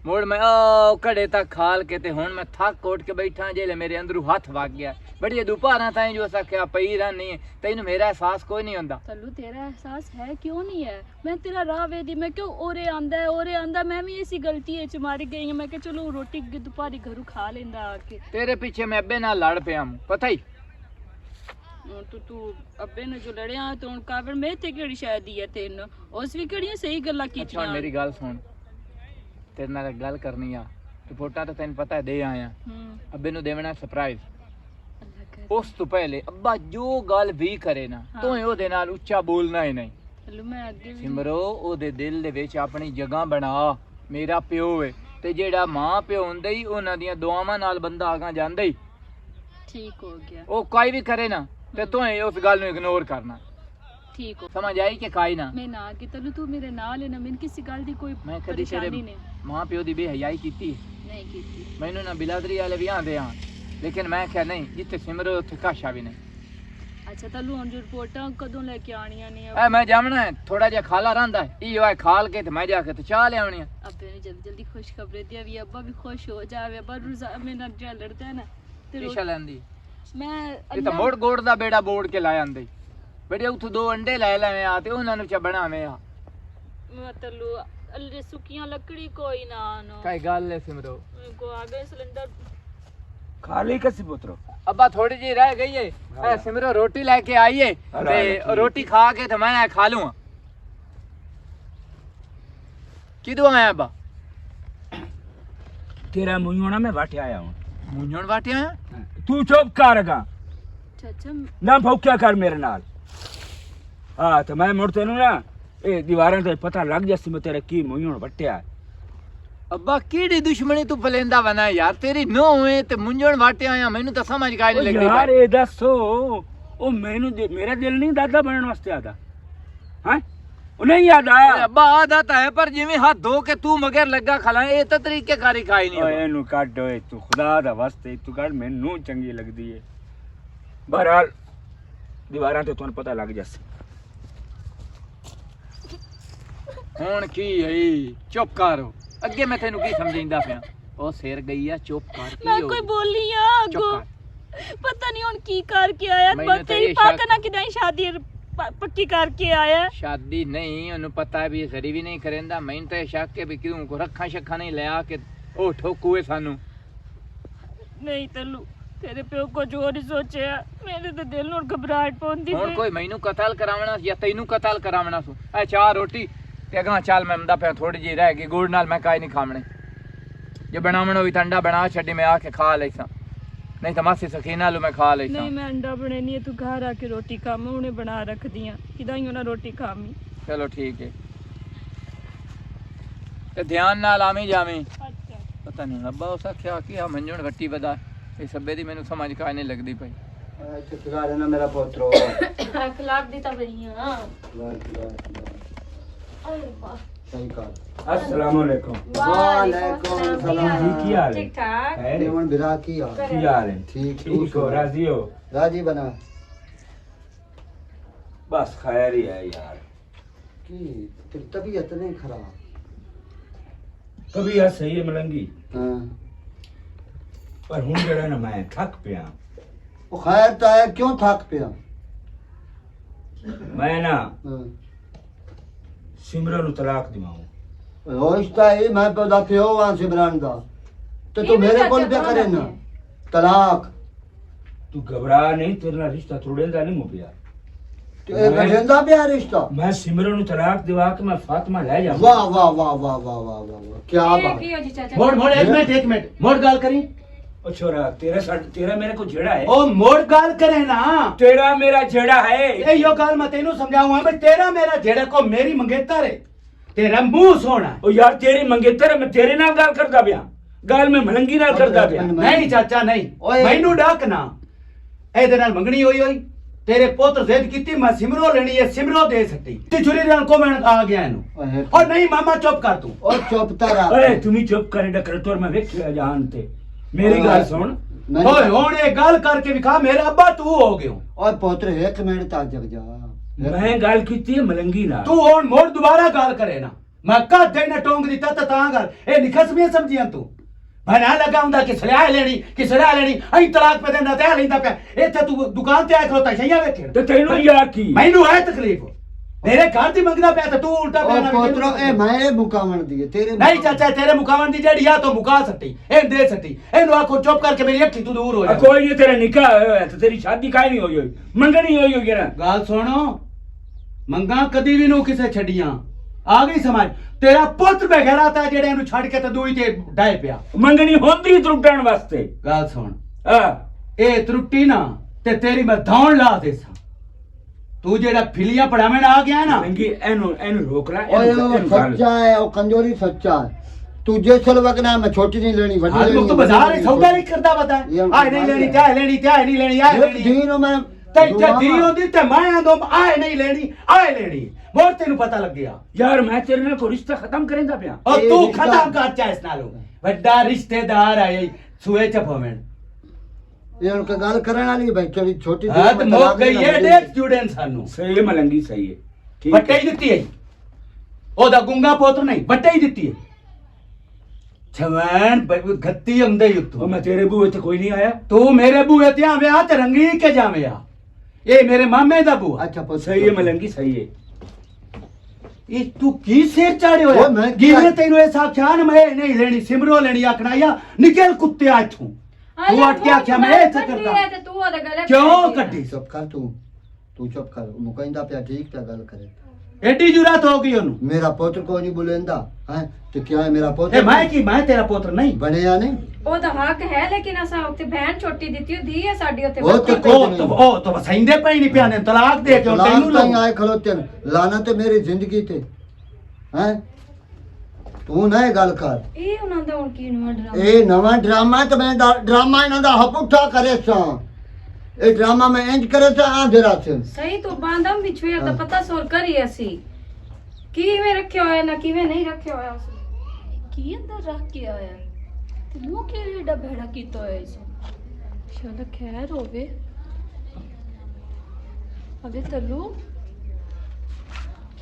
ਮੁੜ ਮੈਂ ਉਹ ਘੜੇ ਤੱਕ ਖਾਲ ਕੇ ਤੇ ਹੁਣ ਮੈਂ ਥੱਕ ਕੋਟ ਕੇ ਬੈਠਾ ਜਿਹੜੇ ਮੇਰੇ ਅੰਦਰੋਂ ਹੱਥ ਵਗ ਗਿਆ ਬੜੀ ਦੁਪਹਿਰਾਂ ਤਾਈਂ ਜੋ ਸਕਿਆ ਪਈ ਰਹਿਣੀ ਹੈ ਤੈਨੂੰ ਮੇਰਾ ਅਹਿਸਾਸ ਕੋਈ ਨਹੀਂ ਹੁੰਦਾ तल्लू तेरा एहसास है क्यों नहीं है मैं तेरा राह वेदी मैं क्यों ओरे आंदा मैं भी इसी गलती है च मारी गई हूं मैं कि चलो रोटी दोपहरी घरू खा लेंदा आके ਤੇਰੇ ਪਿੱਛੇ ਮੈਂ ਅੱਬੇ ਨਾਲ ਲੜ ਪਿਆ ਹੂੰ ਪਤਾ ਹੀ तू अब्बे ने जो लड़िया तो हुन काबर में ते केड़ी शायद दी है तेन उस भी केड़ियां सही गल्ला ਅੱਛਾ कीतियां ਹੁਣ ਮੇਰੀ ਗੱਲ ਸੁਣ ਤੇਰੇ ਨਾਲ ਇੱਕ ਗੱਲ ਕਰਨੀ ਆ ਰਿਪੋਰਟਾਂ ਤਾਂ ਤੈਨੂੰ ਪਤਾ ਹੈ ਦੇ ਆਇਆ ਅੱਬੇ ਨੂੰ ਦੇਵਣਾ ਸਰਪ੍ਰਾਈਜ਼ अल्लाह कर ਉਸ ਤੋਂ ਪਹਿਲੇ ਅੱਬਾ ਜੋ ਗੱਲ ਵੀ ਕਰੇ ਨਾ ਹਾਂ। ਤੂੰ ਉਹਦੇ ਨਾਲ ਉੱਚਾ ਬੋਲਣਾ ਹੀ ਨਹੀਂ तल्लू मैं आगे भी ਸਿਮਰੋ ਉਹਦੇ ਦਿਲ ਦੇ ਵਿੱਚ ਆਪਣੀ ਜਗ੍ਹਾ ਬਣਾ ਮੇਰਾ ਪਿਓ ਏ ਤੇ ਜਿਹੜਾ ਮਾਂ ਪਿਓ ਹੁੰਦੇ ਹੀ ਉਹਨਾਂ ਦੀਆਂ ਦੁਆਵਾਂ ਨਾਲ ਬੰਦਾ ਆਗਾ ਜਾਂਦਾ ਹੀ ठीक हो गया ਉਹ ਕੋਈ ਵੀ ਕਰੇ ਨਾ ਤੇ ਤੂੰ ਉਸ ਗੱਲ ਨੂੰ ਇਗਨੋਰ ਕਰਨਾ ठीक हो ਸਮਝ ਆਈ ਕਿ ਕਾਈ ਨਾ मैं ना कि तल्लू तू मेरे नाल है ना मैंने किसी गल दी कोई ਮੈਂ ਕਦੀ ਤੇਰੇ परेशानी नहीं ਮਾਂ ਪਿਓ ਦੀ ਬੇਹਯਾਈ ਕੀਤੀ नहीं की ਮੈਨੂੰ ਨਾ ਬਿਲਾਦਰੀ ਵਾਲੇ ਵੀ ਆਂਦੇ ਆ ਲੇਕਿਨ ਮੈਂ ਕਿਹਾ ਨਹੀਂ ਜਿੱਥੇ ਸਿਮਰੋ ਉੱਥੇ ਕਾਸ਼ਾ ਵੀ ਨਹੀਂ अच्छा तल्लू हुन जो रिपोर्टां कदों लेके आनियां ने ਐ ਮੈਂ ਜਾਮਣਾ ਹੈ ਥੋੜਾ ਜਿਹਾ ਖਾਲਾ ਰਹਿੰਦਾ ਇਹ ਆ ਖਾਲ ਕੇ ਤੇ ਮੈਂ ਜਾ ਕੇ ਤੇ ਚਾਹ ਲਿਆਉਣੀ ਆ अब्बे ने जल्दी जल्दी खुशखबरी दी अभी अब्बा भी खुश हो जावे अब्बा रोजा में ना जो लड़ता है ना ते ਈਸ਼ਾ ਲੈਂਦੀ मैं ਇਹ ਤਾਂ ਮੋੜ ਗੋੜ ਦਾ ਬੇੜਾ ਬੋੜ ਕੇ ਲਾ ਆਂਦੇ ਬੜੇ ਉੱਥੋਂ 2 ਅੰਡੇ ਲੈ ਲੈਵੇਂ ਆ ਤੇ ਉਹਨਾਂ ਨੂੰ ਚ ਬਣਾਵੇਂ ਆ तल्लू अल्ले सुकियां लकड़ी कोई ना नो ਕਾਈ ਗੱਲ ਹੈ ਸਿਮਰੋ को आगे सिलेंडर खाली कैसी पुत्रो ਅੱਬਾ ਥੋੜੀ ਜੀ ਰਹਿ ਗਈ ਏ ਐ ਸਿਮਰੋ ਰੋਟੀ ਲੈ ਕੇ ਆਈਏ ਤੇ ਰੋਟੀ ਖਾ ਕੇ ਤੇ ਮੈਂ ਖਾ ਲੂੰ ਕਿਦੋਂ ਆਇਆ ਅੱਬਾ तेरा मुंह मैं बाटे आया हूँ ਮੁੰਝਣ ਵਾਟਿਆ तू चुप करगा चाचा ना भौक्या कर मेरे नाल हाँ तो मैं मुड़ तेनू ना ये दीवारां ते पता लग जासी मैं तेरे की मुंह वट्टिया ਅੱਬਾ ਕਿਹੜੀ ਦੁਸ਼ਮਣੀ ਤੂੰ ਫਲੇਂਦਾ ਬਣਾ ਯਾਰ ਤੇਰੀ ਨੋ ਹੋਏ ਤੇ ਮੁੰਝਣ ਵਾਟਿਆ ਆਇਆ ਮੈਨੂੰ ਤਾਂ ਸਮਝ ਕਾਇ ਨਹੀਂ ਲੱਗਦੀ यार ये दसो ओ मैनू मेरा दिल नहीं दादा बनने वास्ते आता हैं ओ नहीं याद ਓਏ आया ਅੱਬਾ ਆਦਾ ਤਾਂ ਹੈ ਪਰ ਜਿਵੇਂ ਹੱਥ ਧੋ ਕੇ ਤੂੰ ਮਗਰ ਲੱਗਾ ਖਲਾ ਇਹ ਤਾਂ ਤਰੀਕੇ ਕਾਰੀ ਖਾਈ ਨਹੀਂ ओए एनू काट ओए तू खुदा दा वास्ते तू काट मैनू चंगी लगदी है बहरहाल दीवारां ते तुहानू पता लग जासी ਹੁਣ ਕੀ ਹੈ ਚੁੱਪ ਕਰ ਅੱਗੇ ਮੈਂ ਤੈਨੂੰ ਕੀ ਸਮਝਾਉਂਦਾ ਪਿਆ ਉਹ ਸਿਰ ਗਈ ਆ ਚੁੱਪ ਕਰ ਕੀ मैं ਹੋ कोई ਗਿਆ? बोली आ चुप गो कर पता नहीं हुन की करके आया मैंने तो तेरी ये पाका ना किदाई शादी पक्की करके आया ਸ਼ਾਦੀ ਨਹੀਂ ਉਹਨੂੰ ਪਤਾ ਵੀ ਸਰੀ ਵੀ ਨਹੀਂ ਕਰੇਂਦਾ ਮੈਨੂੰ ਤਾਂ ਇਹ ਸ਼ੱਕ ਹੈ ਵੀ ਕਿਉਂ ਕੋ ਰੱਖਾਂ ਸ਼ੱਖਾਂ ਨਹੀਂ ਲਿਆ ਕੇ ਉਹ ਠੋਕੂਏ ਸਾਨੂੰ नहीं तल्लू तेरे प्यो को जो नहीं सोचे मेरे तो दिल ਨੂੰ ਘਬਰਾਹਟ ਪਉਂਦੀ ਹੁਣ ਕੋਈ ਮੈਨੂੰ ਕਤਲ ਕਰਾਵਣਾ ਜਾਂ ਤੈਨੂੰ ਕਤਲ ਕਰਾਵਣਾ ਸੂ ਐ ਚਾਹ ਰੋਟੀ ਤੇ ਅਗਾਂ ਚੱਲ ਮੈਂ ਮੰਦਾ ਪਿਆ ਥੋੜੀ ਜਿਹੀ ਰਹਿ ਗਈ ਗੁੜ ਨਾਲ ਮੈਂ ਕਾਈ ਨਹੀਂ ਖਾਵਣੇ ਜੇ ਬਣਾਵਣ ਹੋਈ ਤਾਂ ਅੰਡਾ ਬਣਾ ਛੱਡੀ ਮੈਂ ਆ ਕੇ ਖਾ ਲੈਸਾਂ ਨਹੀਂ ਤਾਂ ਮਾਸੀ ਸਖੀਨਾ ਲੂ ਮੈਂ ਖਾ ਲੈਸਾਂ नहीं मैं अंडा बने नहीं है तू घर आके रोटी खा मैं उन्हें बना रख दिया किदा ही ना रोटी खामी ਚਲੋ ਠੀਕ ਹੈ ਤੇ ਧਿਆਨ ਨਾਲ ਆਵੀਂ ਜਾਵੀਂ अच्छा ਪਤਾ ਨਹੀਂ ਅੱਬਾ ਉਸ ਆਖਿਆ ਕਿ ਆ ਮੰਜਣ ਗੱਟੀ ਵਧਾ ਇਹ ਸੱਬੇ ਦੀ ਮੈਨੂੰ ਸਮਝ ਕਾਇ ਨਹੀਂ ਲੱਗਦੀ ਪਈ ਇੱਥੇ ਖਿਲਾ ਰਹਿਣਾ ਮੇਰਾ ਪੁੱਤਰੋ अखलाक दी ता बढ़िया ਸਹੀ ਕਰ अस्सलाम वालेकुम वालेकुम सलाम जी की हाल है ठीक ठाक खैर है? ਦੇਵਨ ਬਿਰਾ ਕੀ ਹਾਲ की हाल है ठीक ठीक हो राजी हो ਰਾਜੀ ਬਣਾ बस खैर ही है यार ਕੀ ਤੇਰੀ ਤਬੀਅਤ ਨਹੀਂ ਖਰਾਬ कभी यार सही है मलंगी ਹਾਂ पर हूं जड़ा ना मैं थक पिया ਉਹ ਖੈਰ ਤਾਂ ਹੈ ਕਿਉਂ ਥੱਕ ਪਿਆ मैं ना ਹਾਂ सिमरन नु तलाक दिवाऊं ਰਿਸ਼ਤਾ ਇਹ ਮੈਂ ਪੌਦਾ ਪਿਓ ਆ ਸਿਮਰਨ ਦਾ ਤੇ ਤੂੰ ਇਹ ਵੀ ਮੇਰੇ ਕੋਲ ਚਾਚਾ ਪਿਆ ਕਰੇ ਨਾ ਕੌਣ ਤਲਾਕ तू घबरा नहीं तेरे ना रिश्ता तोड़ेंदा नहीं मुपिया ਤੇ ਇਹ ਗਜੰਦਾ ਪਿਆ ਰਿਸ਼ਤਾ मैं सिमरन नु तलाक दिवा के मैं फातिमा ले जाऊं ਵਾਹ ਵਾਹ ਵਾਹ ਵਾਹ ਵਾਹ ਵਾਹ ਵਾਹ ਕੀ ਬਾਤ की हो जी चाचा मोड़ मोड़ एक मिनट मोड़ गाल करी ओ छोरा तेरा मेरे को झेड़ा है ओ मोड़ गाल करे ना तेरा मेरा झेड़ा है ए यो गाल मैं तेनू समझाऊंगा भाई तेरा मेरा जेड़े को मेरी मंगेतर है तेरा मुंह सोना है। ओ यार तेरी मंगेतर मैं तेरे नाल गल करदा पिया गल मैं मलंगी नाल करदा पिया नहीं चाचा नहीं ओए। मैनू डाक ना ਇਹਦੇ ਨਾਲ ਮੰਗਣੀ ਹੋਈ ਹੋਈ ਤੇਰੇ ਪੁੱਤ ਜ਼ਿੱਦ ਕੀਤੀ ਮੈਂ ਸਿਮਰੋ ਲੈਣੀ ਹੈ ਸਿਮਰੋ ਦੇ ਸਕਤੀ ਤੇ ਛੁਰੀ ਨਾਲ ਕੋ ਮੈਂ ਆ ਗਿਆ ਇਹਨੂੰ ਓਏ और नहीं मामा चुप कर तू ਉਹ ਚੁੱਪ ਤਰਾ ओए तुम ही चुप करे डकर तोर मैं वेखिया जान ते मेरी गल सुन ओए हुन ये गल करके विखा मेरा अब्बा तू हो गयो ਓਏ ਪੁੱਤਰ ਇੱਕ ਮਿੰਟ ਤੱਕ ਜਗ ਜਾ मैं गल कीती है मलंगी नाल तू हुन मोड़ दोबारा गल करे ना मैं कद देना टोंग दिता ता गल ए निखस में समझियां तू बना लगा हुंदा कि सलाह लेनी अई तलाक पे देना ते लेंदा पे इथे तू दुकान ते आ खलोता छइया वेखे ते तेनू यार की मैनू है तकलीफ मेरे घर दी मंगदा पे तू उल्टा ਓਏ पे ਪੁੱਤਰੋ ਇਹ ਮੈਂ ਮੁਕਾਵਣ ਦੀ ਤੇਰੇ नहीं चाचा तेरे मुकावन दी जेड़ी या तो मुका सकती ए दे सकती एनु आखो चुप करके मेरी अखी तू दूर हो जा कोई नहीं तेरा निकाह होया है तो तेरी शादी काहे नहीं हुई मंगनी हुई होगी ना गल सुनो मंगा कदी भी नु किसे छड़ियां आ गई समझ तेरा पुत्र बगैरा था जेड़े नु छड़ के ते दूई ते डाए पिया मंगनी होंदी त्रुटण वास्ते गल सुन हां ए त्रुट्टी ना ते तेरी मैं धौण ला देसा तू जेड़ा फिलियां पढ़ावेण आ गया ना मलंगी एनु रोक ला ਓਏ ਉਹ ਸੱਚਾ ਹੈ ਉਹ ਕੰਜੋਰੀ ਸੱਚਾ ਹੈ ਤੂੰ ਜੇ ਸਲ ਵਗਣਾ ਮੈਂ ਛੋਟੀ ਨਹੀਂ ਲੈਣੀ ਵੱਡੀ आज ਲੈਣੀ तू बाजार में सौदा नहीं करदा बता आए नहीं लेनी त्याय लेनी आए लेनी ਜੀ ਨੂੰ ਮੈਂ ते दी होंदी ते मैं आंदो आए नहीं लेनी आए लेनी बहुत तेनू पता लग गया यार मैं तेरे नाल को रिश्ता खत्म करेंदा पिया और ए तू रिश्ता- खत्म कर चा इस नालों बड़ा रिश्तेदार आए सुए चफोमेन ਇਹ ਹੁਣ ਕ ਗੱਲ ਕਰਨ ਵਾਲੀ ਭਾਈ ਚਲੀ ਛੋਟੀ हां तो मुक गई है डेट स्टूडेंट सानू सही है मलंगी सही है ठीक बट्टे ही दित्ती है ओदा गुंगा पुत्र नहीं बट्टे ही दित्ती है छवैन गत्ती आंदे ही ओ उत्तों मैं तेरे बूहे ते कोई नहीं आया तू मेरे बूहे ते आवे ते रंगी के जावे आ ये मेरे मामे दा बूआ ਅੱਛਾ ਪੁੱਤ सही है मलंगी सही है ये तू की सिर चाड़े ओए, होया मैं गिरे क्या- तेनू ऐसा आख्या ना मैं नहीं लेनी सिमरो लेनी आखना या निकल कुत्ते इथों तू अट के आख्या मैं इथे करदा ते तू ओदे गले क्यों कड्डी ਚੁੱਪ ਕਰ ਤੂੰ ਚੁੱਪ ਕਰ ਮੁਕੈਂਦਾ ਪਿਆ ਠੀਕ ਪਿਆ ਗੱਲ ਕਰੇ एडी जुरात हो गई ओनू ਮੇਰਾ ਪੁੱਤਰ ਕੋਈ ਨਹੀਂ ਬੋਲੇਂਦਾ ਹੈ ਤੇ ਕਿਆ ਹੈ ਮੇਰਾ ए ਪੁੱਤਰ मैं की मैं तेरा पुत्र नहीं ਬਣਿਆ ਨੇ ओदा हक है लेकिन असा उत्ते बहन छोटी दित्ती दी है साडी उत्ते ਉਹ ਤੇ बच्ची। ओ तो वसैंदे पई नहीं पियाने तलाक दे के ਤਲਾਕ तेनू ਤਾਂ ਹੀ लो ਆਏ ਖਲੋਤੇ ਨੇ ਲਾਣਾ ਤੇ ਮੇਰੀ ਜ਼ਿੰਦਗੀ ਤੇ ਹੈ ਤੂੰ ਨਾ ਇਹ ਗੱਲ ਕਰ ਇਹ ਉਹਨਾਂ ਦਾ ਹੁਣ ਕੀ ਨਵਾਂ ਡਰਾਮਾ ਇਹ ਨਵਾਂ ਡਰਾਮਾ ਤੇ ਮੈਂ ਡਰਾਮਾ ਇਹਨਾਂ ਦਾ ਹਪੁੱਠਾ ਕਰੇ ਸਾਂ ਇਹ ਡਰਾਮਾ ਮੈਂ ਇੰਜ ਕਰੇ ਸਾਂ ਆ ਜਰਾ ਸੇ ਸਹੀ ਤੋਂ ਬਾਂਦਮ ਵਿਛੋਇਆ ਤਾਂ ਪਤਾ ਸੋਰ ਕਰੀ ਅਸੀਂ ਕਿਵੇਂ ਰੱਖਿਆ ਹੋਇਆ ਨਾ ਕਿਵੇਂ ਨਹੀਂ ਰੱਖਿਆ ਹੋਇਆ ਉਸ ਕੀ ਅੰਦਰ ਰੱਖ ਕੇ ਆਇਆ ਤੈਨੂੰ ਕਿਹੜਾ ਏਡਾ ਭੈੜਾ ਕੀਤਾ ਹੋਇਆ ਇਸ ਚਲ ਖੈਰ ਹੋਵੇ ਅਬੇ ਤੱਲੂ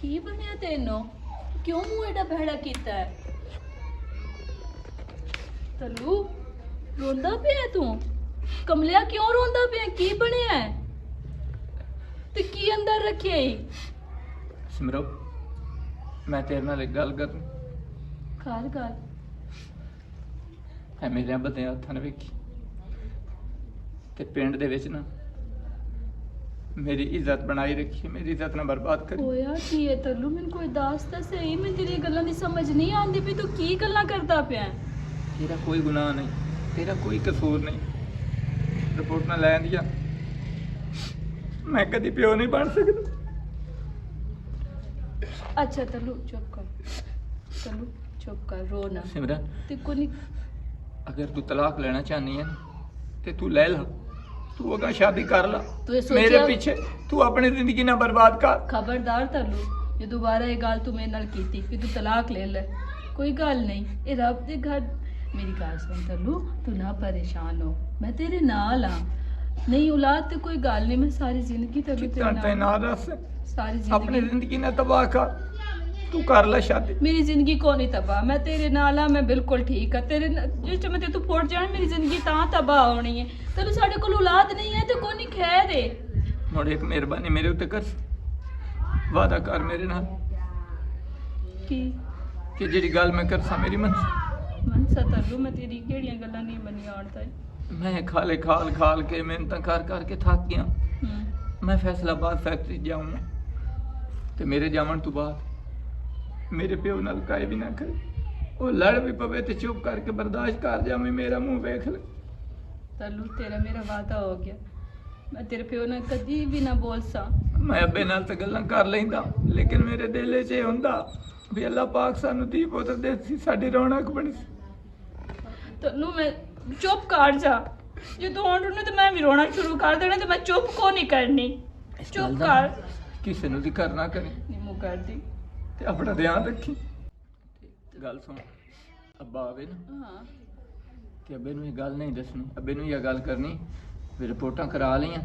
ਕੀ ਬਣਿਆ ਤੈਨੂੰ ਕਿਉਂ ਮੂੰਹ ਏਡਾ ਭੈੜਾ ਕੀਤਾ ਹੈ ਤੱਲੂ ਰੋਂਦਾ ਪਿਆ ਤੂੰ ਕਮਲਿਆ ਕਿਉਂ ਰੋਂਦਾ ਪਿਆ ਕੀ ਬਣਿਆ ਹੈ? ਤੇ ਕੀ ਅੰਦਰ ਰੱਖਿਆ ਈ ਸਿਮਰੋ ਮੈਂ ਤੇਰੇ ਨਾਲ ਇੱਕ ਗੱਲ ਕਰਨੀ ਕਰ ਗੱਲ ਹੈ ਮੇਰੇ ਅੱਬਾ ਦੇ ਹੱਥਾਂ ਨੇ ਵੇਖੀ ਤੇ ਪਿੰਡ ਦੇ ਵਿੱਚ ਨਾ ਮੇਰੀ ਇੱਜ਼ਤ ਬਣਾਈ ਰੱਖੀ ਮੇਰੀ ਇੱਜ਼ਤ ਨਾ ਬਰਬਾਦ ਕਰੀ ਹੋਇਆ ਕੀ ਹੈ ਤੱਲੂ ਮੈਨੂੰ ਕੋਈ ਦੱਸ ਤਾਂ ਸਹੀ ਮੈਨੂੰ ਤੇਰੀ ਗੱਲਾਂ ਦੀ ਸਮਝ ਨਹੀਂ ਆਉਂਦੀ ਵੀ ਤੂੰ ਕੀ ਗੱਲਾਂ ਕਰਦਾ ਪਿਆ ਹੈ? तेरा कोई गुनाह नहीं, तेरा कोई कसूर नहीं। रिपोर्ट ना लै दिया, मैं कभी प्यो नहीं बन सकता। अच्छा तल्लू चुप कर, तल्लू चुप कर, रो ना। सिमरन, ते को नहीं अगर तू तलाक लेना चाहनी है ना ते तू ले ला, तू अगर शादी कर ला। तू ये सोचिया- मेरे पीछे तू अपनी जिंदगी ना बर्बाद कर। खबरदार तल्लू, ये दोबारा ये गल तू मेरे नाल कीती कि तू तलाक ले ले, कोई गल नहीं। ये रब दे घर, मेरी गल सुन तल्लू, तू ना परेशान हो, मैं तेरे नाल हाँ। नहीं औलाद ते कोई गल नहीं, मैं सारी जिंदगी तल्लू कितना तेरे तैनात नाल, रस सारी अपनी जिंदगी। जिंदगी ना तबाह कर, तू कर ला शादी। मेरी जिंदगी को नहीं तबाह, मैं तेरे नाल हाँ, मैं बिल्कुल ठीक है। तेरे जिस टाइम ते तू फुट जाए मेरी जिंदगी तां तबाह होनी है। तैनू साडे कोल औलाद नहीं है ते कोई नहीं खैर है। मुड़ एक मेहरबानी मेरे उत्ते कर, वादा कर मेरे नाल कि जेड़ी गल मैं करसा मेरी मनसा तल्लू, मैं तेरी केड़ियां गल्लां नहीं मनियां आड़दा। मैं खाले खाल के मेहनत कर के थक गया। मैं फैसलाबाद फैक्ट्री जाऊँ ते मेरे जावन तो बाद मेरे प्यो नाल काई भी ना करे, वो लड़ भी पवे ते चुप करके बर्दाश्त कर जावे, मेरा मुंह वेख ले। तल्लू तेरा मेरा वादा हो गया, मैं तेरे प्यो नाल कदी भी ना बोल सा। मैं अब्बे नाल ते गल्लां कर लैंदा, लेकिन मेरे दिल च ये हुंदा भी अल्लाह पाक सानू धी पुत्र देसी, साडी रौनक बनी। तल्लू मैं चुप कर जा, जे तू हों रोने तो मैं भी रोना शुरू कर देना, तो मैं चुप को नहीं करनी। चुप कर, किसी नूं दी करना करे निमू कर दी। ते अपना ध्यान रखी। गल सुन, अब्बा आवे ना हाँ ते अब्बे नूं ये गल नहीं दसनी, अब्बे नूं ये गल करनी भी रिपोर्टां करा लईआं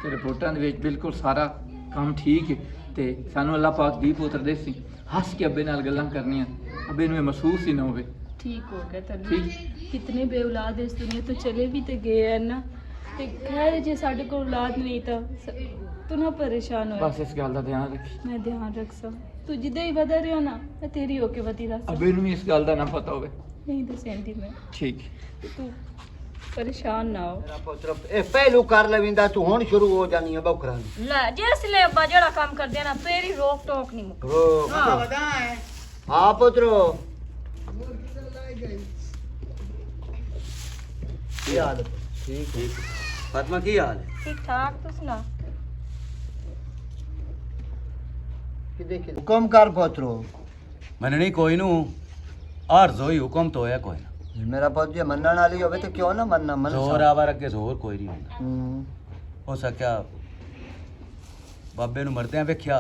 ते रिपोर्टां दे विच बिल्कुल सारा काम ठीक है ते सानू अल्लाह पाक दी पुत्र देसी। हस के अब्बे नाल गल्लां करनियां, अब्बे नूं ये महसूस ही ना होवे। ठीक हो गया तल्लू। ठीक। कितने बे औलाद इस दुनिया तो चले भी ते गए हैं ना, ते खैर जे साडे को औलाद नहीं था तू ना परेशान हो। बस इस गल दा ध्यान रखी। मैं ध्यान रख सा, तू जिदे ही वधा रहा ना मैं तेरी होके वधी रहा सा। अब्बे नूं भी इस गल दा ना पता होवे। नहीं दसेंदी मैं, ठीक। ते तू परेशान ना हो। मेरा पुत्र ए पहलू कर लविंदा, तू हुण शुरू हो जानी है बौखरा नु। ले जिसले अब्बा जेड़ा काम कर देना तेरी रोक टोक नहीं मुक। रो हां पुत्रो, की हाल है? ठीक फातिमा की हाल है? ठीक ठाक, तू सुना? कि देखी हुक्म कर पुत्रो। मननी कोई नू अर्ज होई, हुक्म तो है कोई ना। मेरा पुत्र जे मनण वाली होवे तो क्यों ना मनना मन जोर आवर अगे जोर कोई नहीं होंदा। हो सकिया बाबे नू मरदਿਆਂ ਵੇਖਿਆ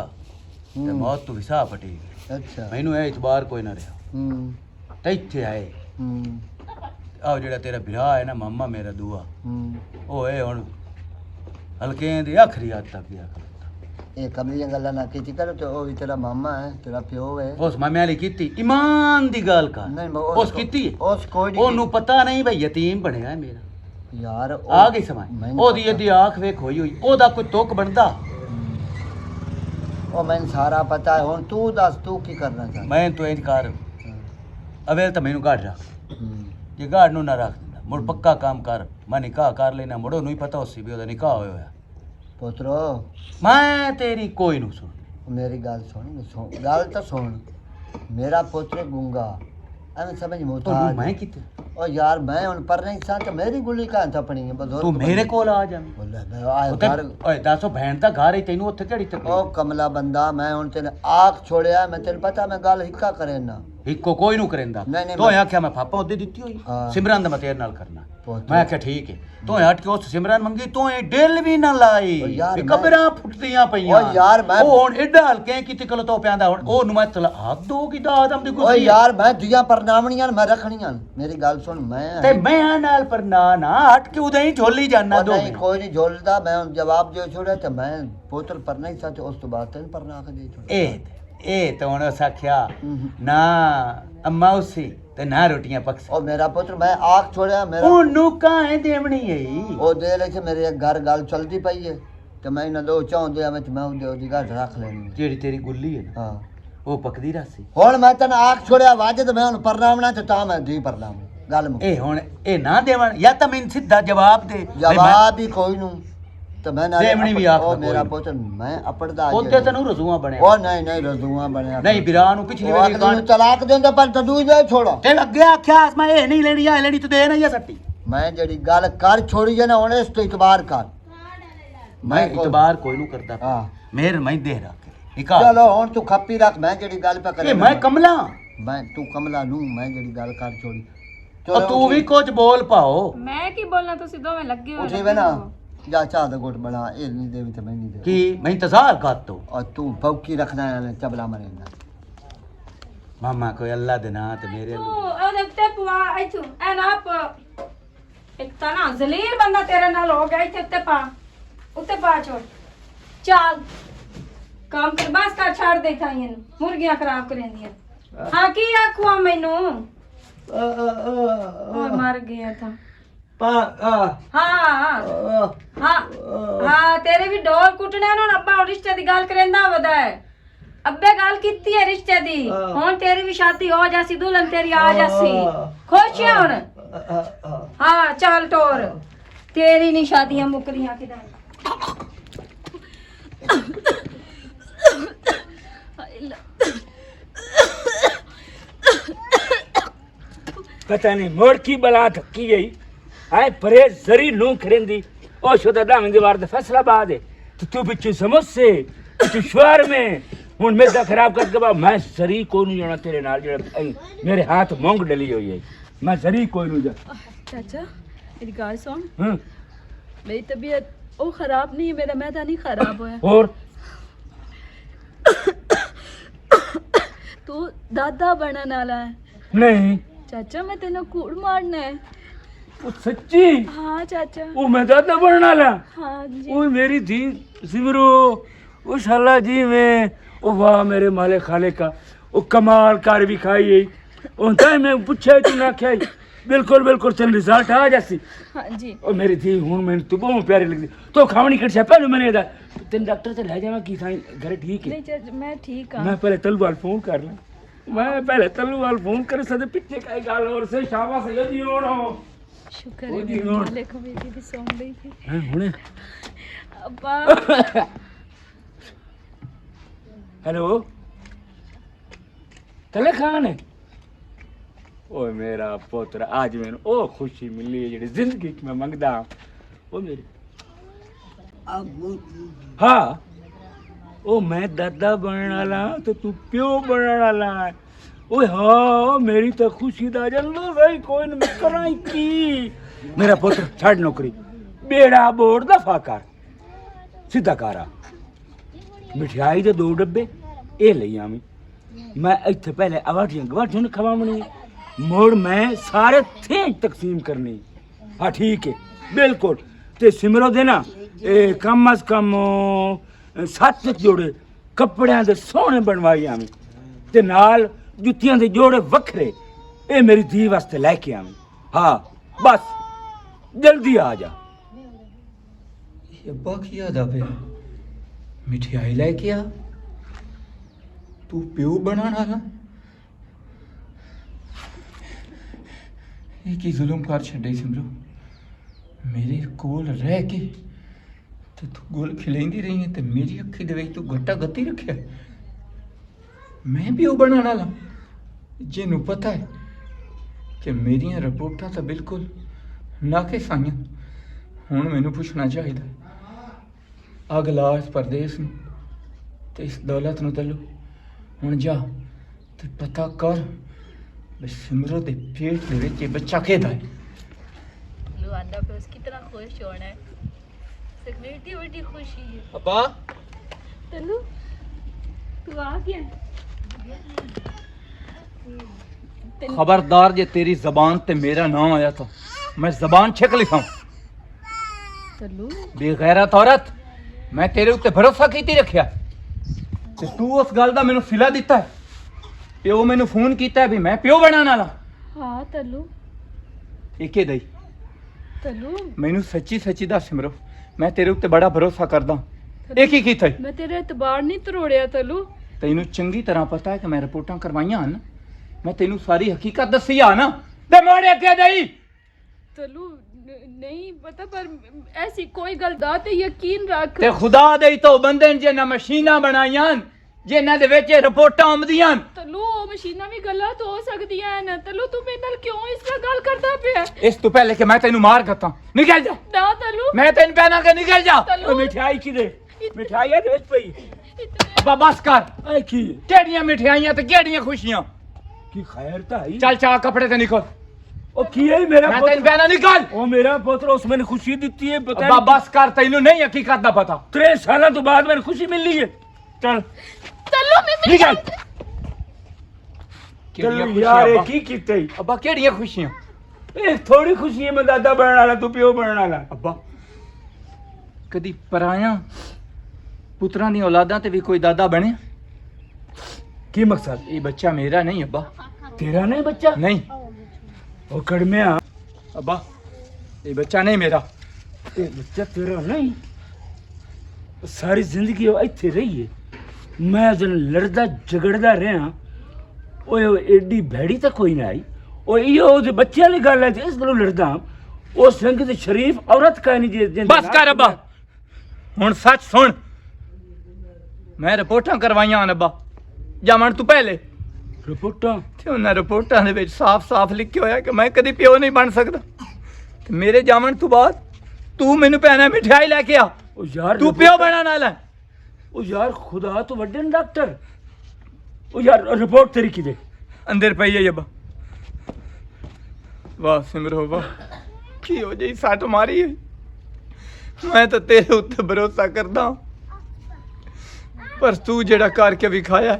ਤੇ ਮੌਤ ਤੋਂ ਵਿਸਾ ਫਟੀ। अच्छा ਮੈਨੂੰ ਇਹ ਇਤਬਾਰ ਕੋਈ ਨਾ ਰਿਹਾ ਤੇ ਇੱਥੇ ਆਏ। ਆਹ ਜਿਹੜਾ ਤੇਰਾ ਭਰਾ ਹੈ ਨਾ ਮਾਮਾ ਮੇਰਾ ਦੂਆ, ਉਹ ਇਹ ਹੁਣ ਹਲਕੇ ਦੀ ਆਖਰੀ ਹੱਦ ਤੱਕ ਗਿਆ। ਇਹ ਕਮਲੀਆਂ ਗੱਲਾਂ ਨਾ ਕੀਤੀ ਕਰ, ਤੇ ਉਹ ਵੀ ਤੇਰਾ ਮਾਮਾ ਹੈ, ਤੇਰਾ ਪਿਓ ਹੈ। ਉਸ ਮਾਮੇ ਵਾਲੀ ਕੀਤੀ, ਈਮਾਨ ਦੀ ਗੱਲ ਕਰ। ਨਹੀਂ ਉਸ ਕੀਤੀ ਹੈ। ਉਸ ਕੋਈ ਨਹੀਂ ਉਹਨੂੰ ਪਤਾ ਨਹੀਂ ਭਈ ਯਤੀਮ ਬਣਿਆ ਹੈ ਮੇਰਾ। ਯਾਰ ਆ ਗਈ ਸਮਝ, ਉਹਦੀ ਇਹਦੀ ਆਖ ਵੇਖ ਹੋਈ ਹੋਈ, ਉਹਦਾ ਕੋਈ ਤੁੱਕ ਬਣਦਾ। ਉਹ ਮੈਨੂੰ ਸਾਰਾ ਪਤਾ ਹੈ। ਹੁਣ ਤੂੰ ਦੱਸ ਤੂੰ ਕੀ ਕਰਨਾ ਚਾਹੁੰਦਾ? ਮੈਂ ਤੂੰ ਇੰਜ ਕਰ, ਅਵੇਲ ਤਾਂ ਮੈਨੂੰ ਗਾੜ ਰੱਖ, ਜੇ ਗਾੜ ਨੂੰ ਨਾ ਰੱਖ ਦਿੰਦਾ ਮੁੜ ਪੱਕਾ ਕੰਮ ਕਰ। ਮੈਂ ਨਿਕਾਹ ਕਰ ਲੈਣਾ, ਮੁੜ ਉਹਨੂੰ ਹੀ ਪਤਾ ਉਸੇ ਵੀ ਉਹਦਾ ਨਿਕਾਹ ਹੋਇਆ ਹੋਇਆ। ਪੁੱਤਰੋ ਮੈਂ ਤੇਰੀ ਕੋਈ ਨੂੰ ਸੁਣ। ਮੇਰੀ ਗੱਲ ਸੁਣ, ਗੱਲ ਤਾਂ ਸੁਣ। ਮੇਰਾ ਪੁੱਤਰ ਗੁੰਗਾ, ਐਵੇਂ ਸਮਝ ਮੋਤਾ। ਤੂੰ ਮੈਂ ਕਿਤੇ ਉਹ ਯਾਰ ਮੈਂ ਹੁਣ ਪਰ ਨਹੀਂ ਸਾਂ ਤੇ ਮੇਰੀ ਗੁੱਲੀ ਕਾਂ ਥਪਣੀ ਹੈ ਬਜ਼ੁਰਗ। ਤੂੰ ਮੇਰੇ ਕੋਲ ਆ ਜਾ। ਬੋਲੇ ਮੈਂ ਆਏ ਘਰ। ਓਏ ਦੱਸੋ ਭੈਣ ਦਾ ਘਰ ਹੈ, ਤੈਨੂੰ ਉੱਥੇ ਕਿਹੜੀ ਉਹ ਤਕਲੀਫ? ਕਮਲਾ ਬੰਦਾ, ਮੈਂ ਹੁਣ ਤੈਨੂੰ ਆਖ ਛੋੜਿਆ। ਮੈਂ ਤੈਨੂੰ ਪਤਾ ਮੈਂ ਗੱਲ ਹਿੱਕਾ ਕਰੇ ਨਾ। ਇੱਕੋ ਕੋਈ ਨੂੰ ਕਰੇਂਦਾ। ਨਹੀਂ, ਤੂੰ ਮੈਂ- ਆਖਿਆ ਮੈਂ ਪਾਪਾ ਉਹਦੇ ਦਿੱਤੀ ਹੋਈ ਹਾਂ। ਸਿਮਰਨ ਦਾ ਮੈਂ ਤੇਰੇ ਨਾਲ ਕਰਨਾ। ਪੁੱਤ। ਮੈਂ ਆਖਿਆ ਠੀਕ ਹੈ। ਤੂੰ ਹਟ ਕੇ ਉਸ ਸਿਮਰਨ ਮੰਗੀ, ਤੂੰ ਇਹ ਦਿਲ ਵੀ ਨਾ ਲਾਈ। ਓ ਯਾਰ ਵੀ ਮੈਂ- ਕਬਰਾਂ ਫੁੱਟਦੀਆਂ ਪਈਆਂ। ਓ ਯਾਰ ਮੈਂ- ਉਹ ਹੁਣ ਏਡਾ ਹਲਕੇ ਕਿਤੇ ਕੋਲ ਤੋਂ ਪਿਆਂਦਾ, ਹੁਣ ਉਹਨੂੰ ਮੈਂ ਤਲਾਕ ਦੋ ਕਿ ਦਾ ਆਦਮ ਦੀ ਓਏ ਗੁਜ਼ਰੀ। ਯਾਰ ਮੈਂ ਦੁਆ ਪਰਨਾਵਣੀਆਂ ਮੈਂ ਰੱਖਣੀਆਂ। ਮੇਰੀ ਗੱਲ ਸੁਣ, ਮੈਂ ਤੇ ਮੈਂ ਨਾਲ ਪਰ ਨਾ ਹਟ ਕੇ ਉਦੋਂ ਹੀ ਝੋਲੀ ਜਾਨਾ ਦੋ ਨਹੀਂ ਕੋਈ ਨਹੀਂ ਝੋਲਦਾ। ਮੈਂ ਹੁਣ ਜਵਾਬ ਦੇ ਛੋੜਿਆ ਤੇ ਮੈਂ ਪੁੱਤਰ ਪਰ ਨਹੀਂ ਸਾਂ ਤੇ ਉਸ ਤੋਂ ਬਾਅਦ ਤੈਨੂੰ ਪਰਨਾ ਕੇ ਦੇ ਛੋੜਿਆ। ਇਹ ਤਾਂ ਹੁਣ ਸਾਖਿਆ ਨਾ ਅੰਮਾ ਉਸੇ ਤੇ ਨਾ ਰੋਟੀਆਂ ਪਕਸ। ਉਹ ਮੇਰਾ ਪੁੱਤਰ ਮੈਂ ਆਖ ਛੋੜਿਆ। ਮੇਰਾ ਉਹਨੂੰ ਕਾਹੇ ਦੇਵਣੀ ਹੈ? ਉਹ ਦੇ ਲੈ ਚ ਮੇਰੇ ਘਰ ਗੱਲ ਚਲਦੀ ਪਈ ਹੈ ਤੇ ਮੈਂ ਇਹਨਾਂ ਦੋ ਚਾਹੁੰਦੇ ਆ ਵਿੱਚ ਮੈਂ ਉਹਦੀ ਗੱਲ ਰੱਖ ਲੈਣੀ। ਜਿਹੜੀ ਤੇਰੀ ਗੁੱਲੀ ਹੈ ਨਾ, ਹਾਂ ਉਹ ਪਕਦੀ ਰਾਸੀ। ਹੁਣ ਮੈਂ ਤੈਨੂੰ ਆਖ ਛੋੜਿਆ ਵਾਜੇ ਤੇ ਮੈਂ ਹੁਣ ਪਰਨਾਵਣਾ ਤੇ ਤਾਂ ਮੈਂ ਦੀ ਪਰਨਾਵ ਗੱਲ ਮੁੱਕ। ਇਹ ਹੁਣ ਇਹ ਨਾ ਦੇਵਣ, ਜਾਂ ਤਾਂ ਮੈਨੂੰ ਸਿੱਧਾ ਜਵਾਬ ਦੇ। ਜਵਾਬ ਹੀ ਕੋਈ ਨੂੰ ਤੇ ਮੈਂ ਦੇਵਣੀ ਵੀ ਆਖ ਉਹ ਕੋਈ ਮੇਰਾ ਨੀ। ਪੁੱਤ ਮੈਂ ਅਪੜਦਾ ਉੱਤੇ ਤੈਨੂੰ ਰਜ਼ੂਆ ਬਣਿਆ ਉਹ ਨਹੀਂ ਰਜ਼ੂਆ ਬਣਿਆ ਨਹੀਂ ਵਿਰਾਹ ਨੂੰ ਪਿਛਲੀ ਵਾਰੀ ਤੈਨੂੰ ਤਲਾਕ ਦਿੰਦਾ ਪਰ ਤਦੂ ਜਾ ਛੋੜੋ ਤੇ ਅੱਗੇ ਆਖਿਆ ਮੈਂ ਇਹ ਨਹੀਂ ਲੈਣੀ ਆ ਲੈਣੀ ਤੇ ਦੇ ਨਹੀਂ ਆ ਸੱਟੀ ਮੈਂ ਜਿਹੜੀ ਗੱਲ ਕਰ ਛੋੜੀ ਜੇ ਨਾ ਹੁਣ ਇਸ ਤੋਂ ਇਤਬਾਰ ਕਰ ਮੈਂ ਇਤਬਾਰ ਕੋਈ ਨੂੰ ਕਰਦਾ ਹਾਂ ਮੇਰ ਮੈਂ ਦੇ ਰੱਖ ਨਿਕਾਲ ਚਲੋ ਹੁਣ ਤੂੰ ਖੱਪੀ ਰੱਖ ਮੈਂ ਜਿਹੜੀ ਗੱਲ ਪਾ ਕਰੇ ਇਹ ਮੈਂ ਕਮਲਾ ਮੈਂ ਤੂੰ ਕਮਲਾ ਨੂੰ ਮੈਂ ਜਿਹੜੀ ਗੱਲ ਕਰ ਛੋੜੀ ਉਹ ਤੂੰ ਵੀ ਕੁਝ ਬੋਲ ਪਾਓ ਮੈਂ ਕੀ ਬੋਲਣਾ ਤੁਸੀਂ ਦੋਵੇਂ ਲੱਗੇ ਹੋਏ ਉਠੇ ਵੇ ਨਾ ਜਾ ਚਾਹ ਦਾ ਗੁੱਟ ਬਣਾ ਇਹ ਨਹੀਂ ਦੇਵੀ ਤੇ ਮੈਂ ਨਹੀਂ ਦੇ ਕਿ ਮੈਂ ਇੰਤਜ਼ਾਰ ਕਰ ਤੋ और तू भौकी रखना है चबला मरेगा ਮਾਮਾ ਕੋਈ ਅੱਲਾ ਦੇ ਨਾਂ ਤੇ ਮੇਰੇ ਤੂੰ ਉਹਦੇ ਉੱਤੇ ਪਵਾ ਇੱਥੋਂ ਐ ਨਾ ਇੱਕ ਤਾਂ ਨਾ ਜ਼ਲੀਲ ਬੰਦਾ ਤੇਰੇ ਨਾਲ ਹੋ ਗਿਆ ਇੱਥੇ ਉੱਤੇ ਪਾ ਛੋੜ ਚੱਲ ਕੰਮ ਕਰ ਬਸ ਕਰ ਛੱਡ ਦੇ ਥਾਂ ਇਹਨੂੰ ਮੁਰਗੀਆਂ ਖਰਾਬ ਕਰੇਂਦੀਆਂ ਹਾਂ ਕੀ ਆਖੂਆ ਮੈਨੂੰ ਓਏ ਮਰ ਗਿਆ ਤਾਂ ਹਾਂ ਤੇਰੇ ਵੀ ਡੋਲ ਕੁੱਟਣੇ ਨੂੰ ਅੱਬਾ ਹੁਣ ਰਿਸ਼ਤੇ ਦੀ ਗੱਲ ਕਰੇਂਦਾ ਵਦਾ ਹੈ ਅੱਬੇ ਗੱਲ ਕੀਤੀ ਹੈ ਰਿਸ਼ਤੇ ਦੀ ਹੁਣ ਤੇਰੀ ਵੀ ਸ਼ਾਦੀ ਹੋ ਜਾਸੀ ਦੁਲਹਨ ਤੇਰੀ ਆ ਜਾਸੀ ਖੁਸ਼ ਹੈ ਹੁਣ ਹਾਂ ਚੱਲ ਟੋਰ ਤੇਰੀ ਨਹੀਂ ਸ਼ਾਦੀਆਂ ਮੁੱਕਰੀਆਂ ਕਿਦਾਂ पता नहीं मोड़ की बला थकी गई आए परहेज जरी लू खरेंदी ओ शुदा दाम दीवार दे फैसलाबाद है तो तू पिछू समझ से पिछू शहर में हुन मेदा खराब कर के मैं जरी कोई नहीं जाना तेरे नाल जेड़ा मेरे हाथ मोंग डली हुई है मैं जरी कोई नहीं जा चाचा मेरी गल सुन हां मेरी तबीयत ओ खराब नहीं है मेरा मैदा नहीं खराब होया और तू दादा बनने वाला है नहीं चाचा मैं तेन कूड़ मारना है ओ सच्ची हाँ चाचा ओ मैं दादा बनने वाला हाँ जी ओ मेरी धी सिमरो ओ शाला जी में ओ वाह मेरे माले खाले का ओ कमाल कार भी खाई है ओ ताई मैं पूछा तू ना खाई बिल्कुल बिल्कुल चल रिजल्ट आ जासी हाँ जी ओ मेरी धी हुन मैं तू बहुत प्यारी लगदी तो खावनी कट से पहले मैंने दा तेन डॉक्टर से ले जावा की साई घर ठीक है नहीं चाचा मैं ठीक हाँ मैं पहले तलवार फोन कर ला मैं पहले तलवार फोन कर सदे पीछे का गाल और से शाबाश यदि ओणो शुक्र ओ है जी, मेरे और। मालिक को मेरी भी सौं गई थी हैं हुने अब्बा हेलो तले खान है ओए मेरा पुत्र आज मैंने ओ खुशी मिली है जेडी जिंदगी में मंगदा ओ मेरी हाँ ओ मैं दादा बनने वाला तो तू प्यो बनने वाला है ओए हाँ मेरी तो खुशी दा जल्लो भाई कोई न मैं कराई की मेरा पुत्र छाड़ नौकरी बेड़ा बोर्ड दफा कर सीधा करा मिठाई दे 2 डब्बे ए लई आवी मैं इत्थे पहले गवाठियां खवावणी मोड़ मैं सारे थे तकसीम करनी हाँ ठीक है बिल्कुल ते सिमरो दे ना कम अज कम 7 जोड़े कपड़ियां दे सोहने बनवाई आवी ते नाल जुत्तियां दे जोड़े वखरे ए मेरी धी वास्ते लेके आवी हाँ बस जल्दी आ जा ये बाकी याद आ पे मिठाई लेके आ तू प्यो बनाना ना ये की जुल्म कर छड़े सिमरो मेरे कोल रह के ते तू गोल खिलेंदी रही है ते मेरी अखी दे विच तू गट्टा गत्ती रखिया मैं प्यो बनाना ला जिन्नू पता है कि मेरियां रिपोर्टां तो बिल्कुल नाकिस आईयां हुण मैनू पुछना चाहिए अगला इस परदेस नूं ते इस दौलत नूं तलो हुण जा ते पता कर भी सिमरो दे पेट दे विच बच्चा केदा है लुआंदा पे उसकी तरह खुश होना है सिक्योरिटी बड़ी खुशी है अब्बा तल्लू तू आ गया खबरदार जे तेरी जबान ते मेरा नाम आया तो मैं जबान छक लिखाऊं तल्लू बेगैरत औरत मैं तेरे उत्ते भरोसा कीती रखिया ते तू उस गल दा मैनू सिला दिता है प्यो मैनू फोन कीता है भी मैं प्यो बनाना ला हाँ तल्लू एके दई तल्लू मैनू सच्ची सच्ची दस सिमरो मैं तेरे उत्ते बड़ा भरोसा करदा एक ही कीता है मैं तेरे एतबार नहीं तरोड़िया तल्लू तैनू चंगी तरह पता है कि मैं रिपोर्टां करवाइयां हन मैं तेनू सारी हकीकत दसी आ ना ते मोड़े के दई ਤਲੂ ਨਹੀਂ ਪਤਾ ਪਰ ਐਸੀ ਕੋਈ ਗੱਲ ਦਾ ਤੇ ਯਕੀਨ ਰੱਖ ਤੇ ਖੁਦਾ ਦੇ ਤੋਂ ਬੰਦੇ ਨੇ ਜੇ ਨਾ ਮਸ਼ੀਨਾਂ ਬਣਾਈਆਂ ਜਿਨ੍ਹਾਂ ਦੇ ਵਿੱਚ ਰਿਪੋਰਟਾਂ ਆਉਂਦੀਆਂ ਤਲੂ ਉਹ ਮਸ਼ੀਨਾਂ ਵੀ ਗਲਤ ਹੋ ਸਕਦੀਆਂ ਨੇ ਤਲੂ ਤੂੰ ਮੇਰੇ ਨਾਲ ਕਿਉਂ ਇਸ ਤਰ੍ਹਾਂ ਗੱਲ ਕਰਦਾ ਪਿਆ ਇਸ ਤੋਂ ਪਹਿਲੇ ਕਿ ਮੈਂ ਤੈਨੂੰ ਮਾਰ ਕਰਤਾ ਨਿਕਲ ਜਾ ਨਾ ਤਲੂ ਮੈਂ ਤੈਨੂੰ ਕਹਿਣਾ ਕਿ ਨਿਕਲ ਜਾ ਓ ਮਿਠਾਈ ਕਿਦੇ ਮਿਠਾਈ ਇਹਦੇ ਵਿੱਚ ਪਈ ਅੱਬਾ ਬਸ ਕਰ ਐ ਕੀ ਕਿਹੜੀਆਂ ਮਿਠਾਈਆਂ ਤੇ ਕਿਹੜੀਆਂ ਖੁਸ਼ੀਆਂ ਕੀ ਖੈਰ ਤਾਂ ਆਈ ਚੱਲ ਚਾਹ ਕੱਪੜੇ ਤੇ ਨਿਕਲ ਉਹ ਕੀ ਹੈ ਮੇਰਾ ਮੈਂ ਤੈਨੂੰ ਕਹਿਣਾ ਨਿਕਲ ਉਹ ਮੇਰਾ ਪੁੱਤਰ ਉਸ ਮੈਨੂੰ ਖੁਸ਼ੀ ਦਿੱਤੀ ਹੈ ਪਤਾ ਅੱਬਾ ਬਸ ਕਰ ਤੈਨੂੰ ਨਹੀਂ ਹਕੀਕਤ ਦਾ ਪਤਾ 3 ਸਾਲਾਂ ਤੋਂ ਬਾਅਦ ਮੈਨੂੰ ਖੁਸ਼ੀ ਮਿਲੀ ਹੈ ਚੱਲ ਤਲੂ ਮੈਂ ਨਿਕਲ ਕਿਹੜੀਆਂ ਚੱਲ ਖੁਸ਼ੀਆਂ ਯਾਰ ਇਹ ਅੱਬਾ? ਕੀ ਕੀਤਾ ਈ? ਅੱਬਾ ਕਿਹੜੀਆਂ ਖੁਸ਼ੀਆਂ ਇਹ ਥੋੜੀ ਖੁਸ਼ੀ ਹੈ ਮੈਂ ਦਾਦਾ ਬਣਨ ਵਾਲਾ ਤੂੰ ਪਿਓ ਬਣਨ ਵਾਲਾ ਅੱਬਾ ਕਦੀ ਪਰਾਇਆ ਪੁੱਤਰਾਂ ਦੀਆਂ ਔਲਾਦਾਂ ਤੇ ਵੀ ਕੋਈ ਦਾਦਾ ਬਣੇ ਕੀ ਮਕਸਦ ਇਹ ਬੱਚਾ ਮੇਰਾ ਨਹੀਂ ਅੱਬਾ ਤੇਰਾ ਨਹੀਂ ਬੱਚਾ ਨਹੀਂ ਉਹ ਕੜਮਿਆ ਅੱਬਾ ਇਹ ਬੱਚਾ ਨਹੀਂ ਮੇਰਾ ਇਹ ਬੱਚਾ ਤੇਰਾ ਨਹੀਂ ਸਾਰੀ ਜ਼ਿੰਦਗੀ ਉਹ ਇੱਥੇ ਰਹੀ ਹੈ ਮੈਂ ਜਨ ਲੜਦਾ ਝਗੜਦਾ ਰਿਹਾ ਓਏ ਐਡੀ ਭੈੜੀ ਤਾਂ ਕੋਈ ਨਾ ਆਈ ਓਏ ਇਹ ਉਹਦੇ ਬੱਚਿਆਂ ਦੀ ਗੱਲ ਹੈ ਤੇ ਇਸ ਗੱਲੋਂ ਲੜਦਾ ਉਹ ਸੰਗ ਤੇ ਸ਼ਰੀਫ ਔਰਤ ਕਾ ਨਹੀਂ ਜੇ ਬਸ ਕਰ ਅੱਬਾ ਹੁਣ ਸੱਚ ਸੁਣ ਮੈਂ ਰਿਪੋਰਟਾਂ ਕਰਵਾਈਆਂ ਹਨ ਅੱਬਾ ਜਾਵਣ ਤੋਂ ਪਹਿਲੇ ਰਿਪੋਰਟਾਂ ਤੇ ਉਹਨਾਂ ਰਿਪੋਰਟਾਂ ਦੇ ਵਿੱਚ ਸਾਫ਼-ਸਾਫ਼ ਲਿਖਿਆ ਹੋਇਆ ਕਿ ਮੈਂ ਕਦੀ ਪਿਓ ਨਹੀਂ ਬਣ ਸਕਦਾ ਤੇ ਮੇਰੇ ਜਾਵਣ ਤੋਂ ਬਾਅਦ ਤੂੰ ਮੈਨੂੰ ਪੈਣਾ ਮਿਠਾਈ ਲੈ ਕੇ ਆ ਉਹ ਯਾਰ ਤੂੰ ਪਿਓ ਬਣਨ ਵਾਲਾ ਉਹ ਯਾਰ ਖੁਦਾ ਤੋਂ ਵੱਡੇ ਨੇ ਡਾਕਟਰ ਉਹ ਯਾਰ ਰਿਪੋਰਟ ਤੇਰੀ ਕਿਦੇ ਅੰਦਰ ਪਈ ਹੈ ਅੱਬਾ ਵਾਹ ਸਿਮਰੋ ਵਾਹ ਕੀ ਹੋ ਜਾਈ ਸੱਟ ਮਾਰੀ ਹੈ। ਮੈਂ ਤਾਂ ਤੇਰੇ ਉੱਤੇ ਭਰੋਸਾ ਕਰਦਾ ਪਰ ਤੂੰ ਜਿਹੜਾ ਕਰਕੇ ਵਿਖਾਇਆ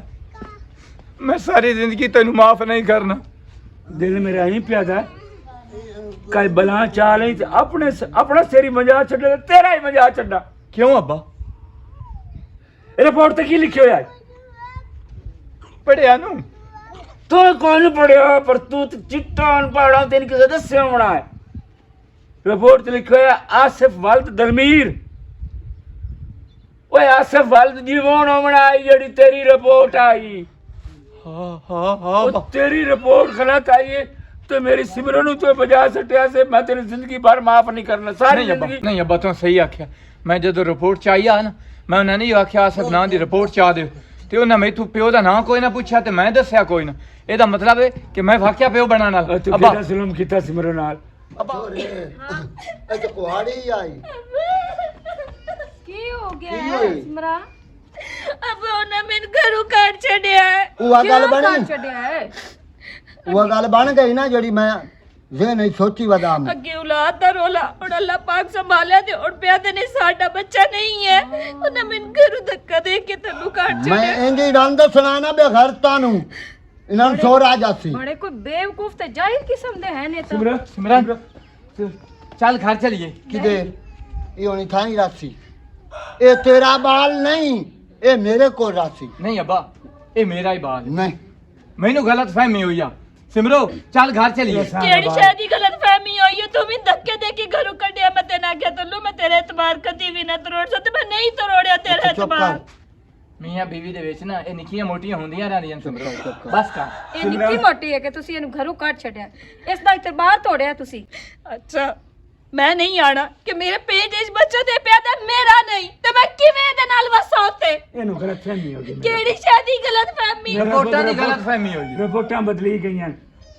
ਮੈਂ ਸਾਰੀ ਜ਼ਿੰਦਗੀ ਤੈਨੂੰ ਮਾਫ ਨਹੀਂ ਕਰਨਾ ਦਿਲ ਮੇਰਾ ਹੀ ਪਿਆਦਾ ਕਾਈ ਬਲਾ ਚਾਹ ਲਈ ਤੇ ਆਪਣਾ ਤੇਰੀ ਮਜ਼ਾਕ ਛੱਡੇ ਤੇਰਾ ਹੀ ਮਜ਼ਾਕ ਛੱਡਾ ਕਿਉਂ ਅੱਬਾ ਰਿਪੋਰਟ ਤੇ ਕੀ ਲਿਖਿਆ ਹੋਇਆ ਹੈ ਪੜਿਆ ਨੂੰ ਤੂੰ ਕੋਈ ਨਹੀਂ ਪੜਿਆ ਪਰ ਤੂੰ ਤੇ ਚਿੱਟਾ ਅਨਪੜ੍ਹ ਤੈਨੂੰ ਕਿਸੇ ਦੱਸਿਆ ਹੋਣਾ ਹੈ ਰਿਪੋਰਟ ਤੇ ਲਿਖਿਆ ਹੋਇਆ ਆਸਿਫ ਵਲਦ ਦਲਮੀਰ ਓਏ ਆਸਿਫ ਵਲਦ ਜੀਵਨ ਹੋਣਾ ਆਈ ਜਿਹੜੀ ਤੇਰੀ ਰਿਪੋਰਟ ਆਈ ਹਾਂ ਉਹ ਤੇਰੀ ਰਿਪੋਰਟ ਗਲਤ ਆਈ ਹੈ ਤੇ ਮੇਰੀ ਸਿਮਰਨ ਨੂੰ ਤੂੰ ਬਜਾ ਸਟਿਆ ਸੇ ਮੈਂ ਤੇਰੀ ਜ਼ਿੰਦਗੀ ਭਰ ਮਾਫ ਨਹੀਂ ਕਰਨਾ ਸਾਰੀ ਜ਼ਿੰਦਗੀ ਨਹੀਂ ਅੱਬਾ ਤੂੰ ਸਹੀ ਆਖਿਆ ਮੈਂ ਜਦੋਂ ਰਿਪੋਰਟ ਚ ਆਈ ਆ ਨਾ ਮੈਂ ਉਹਨਾਂ ਨੇ ਆਖਿਆ ਆਸਿਫ ਨਾਂ ਦੀ ਰਿਪੋਰਟ ਚ ਆ ਦਿਓ ਤੇ ਉਹਨਾਂ ਮੈਥੋਂ ਪਿਓ ਦਾ ਨਾਂ ਕੋਈ ਨਾ ਪੁੱਛਿਆ ਤੇ ਮੈਂ ਦੱਸਿਆ ਕੋਈ ਨਾ ਇਹਦਾ ਮਤਲਬ ਹੈ ਕਿ ਮੈਂ ਵਾਕਿਆ ਪਿਓ ਬਣਨ ਵਾਲਾ ਤੂੰ ਅੱਬਾ ਕਿਹੜਾ ਜ਼ੁਲਮ ਕੀਤਾ ਸਿਮਰਨ ਨਾਲ ਇਹ ਤਾਂ ਕੁਹਾੜੀ ਆਈ ਕੀ ਹੋ ਕੀ ਗਿਆ ਹੋਈ? ਸਿਮਰਾ ਅਬ ਉਹਨਾਂ ਮੈਨੂੰ ਘਰੋਂ ਕੱਢ ਛੱਡਿਆ ਹੈ ਉਹ ਆ ਗੱਲ ਕਿਉਂ ਬਣੀ ਘਰ ਛੱਡਿਆ ਹੈ ਉਹ ਗੱਲ ਬਣ ਗਈ ਨਾ ਜਿਹੜੀ ਮੈਂ ਜੇ ਨਹੀਂ ਸੋਚੀ ਬਦਾਮ ਅੱਗੇ ਔਲਾਦ ਦਾ ਰੋਲਾ ਹੁਣ ਅੱਲਾਹ ਪਾਕ ਸੰਭਾਲਿਆ ਤੇ ਹੁਣ ਪਿਆ ਤੇ ਨਹੀਂ ਸਾਡਾ ਬੱਚਾ ਨਹੀਂ ਹੈ ਉਹਨਾਂ ਮੈਨੂੰ ਘਰੋਂ ਧੱਕਾ ਦੇ ਕੇ ਤੈਨੂੰ ਕੱਢ ਮੈਂ ਛੱਡਿਆ ਇੰਦੀ ਰੰਦ ਸੁਣਾਣਾ ਬੇਗਰਤਾਂ ਨੂੰ ਇਹਨਾਂ ਨੂੰ ਚੋਰ ਆ ਜਾਸੀ ਬੜੇ ਕੋਈ ਬੇਵਕੂਫ ਤੇ ਜਾਹਿਲ ਕਿਸਮ ਦੇ ਹੈ ਨੇ ਤਾਂ ਸਿਮਰਨ ਸਿਮਰਨ ਚੱਲ ਘਰ ਚਲੀਏ ਕਿਦੇ ਇਹ ਹੋਣੀ ਥਾਂ ਹੀ ਰਾਸੀ ਇਹ ਤੇਰਾ ਬਾਲ ਨਹੀਂ ਇਹ ਮੇਰੇ ਕੋਲ ਰਾਸੀ ਨਹੀਂ ਅੱਬਾ ਇਹ ਮੇਰਾ ਹੀ ਬਾਲ ਹੈ। ਨਹੀਂ ਮੈਨੂੰ ਗਲਤ ਫਹਿਮੀ ਹੋਈ ਆ ਸਿਮਰੋ ਚੱਲ ਘਰ ਚਲੀਏ ਕਿਹੜੀ ਸ਼ਾਦੀ ਗਲਤ ਫਹਿਮੀ ਹੋਈ ਹੈ ਤੂੰ ਵੀ ਧੱਕੇ ਦੇ ਕੇ ਘਰੋਂ ਕੱਢਿਆ ਮੈਂ ਤੇ ਨਾ ਕਿਹਾ ਤੈਨੂੰ ਮੈਂ ਤੇਰੇ ਇਤਬਾਰ ਕਦੀ ਵੀ ਨਾ ਤਰੋੜ ਸਕਦੀ ਮੈਂ ਨਹੀਂ ਤਰੋੜਿਆ ਤੇਰਾ ਚੁੱਪ ਇਤਬਾਰ ਕਰ ਮੀਆਂ ਬੀਵੀ ਦੇ ਵਿੱਚ ਨਾ ਇਹ ਨਿੱਕੀਆਂ ਮੋਟੀਆਂ ਹੁੰਦੀਆਂ ਰਹਿੰਦੀਆਂ ਸਿਮਰੋ ਬਸ ਕਰ ਇਹ ਨਿੱਕੀ ਮੋਟੀ ਹੈ ਕਿ ਤੁਸੀਂ ਇਹਨੂੰ ਘਰੋਂ ਕੱਢ ਛੱਡਿਆ ਇਸ ਦਾ ਇਤਬਾਰ ਤੋੜਿਆ ਤੁਸੀਂ ਅੱਛਾ ਮੈਂ ਨਹੀਂ ਆਣਾ ਕਿ ਮੇਰੇ ਪੇਟ ਵਿੱਚ ਬੱਚਾ ਦੇ ਪਿਆ ਤਾਂ ਮੇਰਾ ਨਹੀਂ ਤੇ ਮੈਂ ਕਿਵੇਂ ਇਹਦੇ ਨਾਲ ਵਸਾਂ ਉੱਤੇ ਇਹਨੂੰ ਗਲਤ ਫਹਿਮੀ ਹੋ ਗਈ ਕਿਹੜੀ ਸ਼ਾਦੀ ਗਲਤ ਫਹਿਮੀ ਰਿਪੋਰਟਾਂ ਦੀ ਗਲਤ ਫਹਿਮੀ ਹੋਈ ਰਿਪੋਰਟਾਂ ਬਦਲੀ ਗਈਆਂ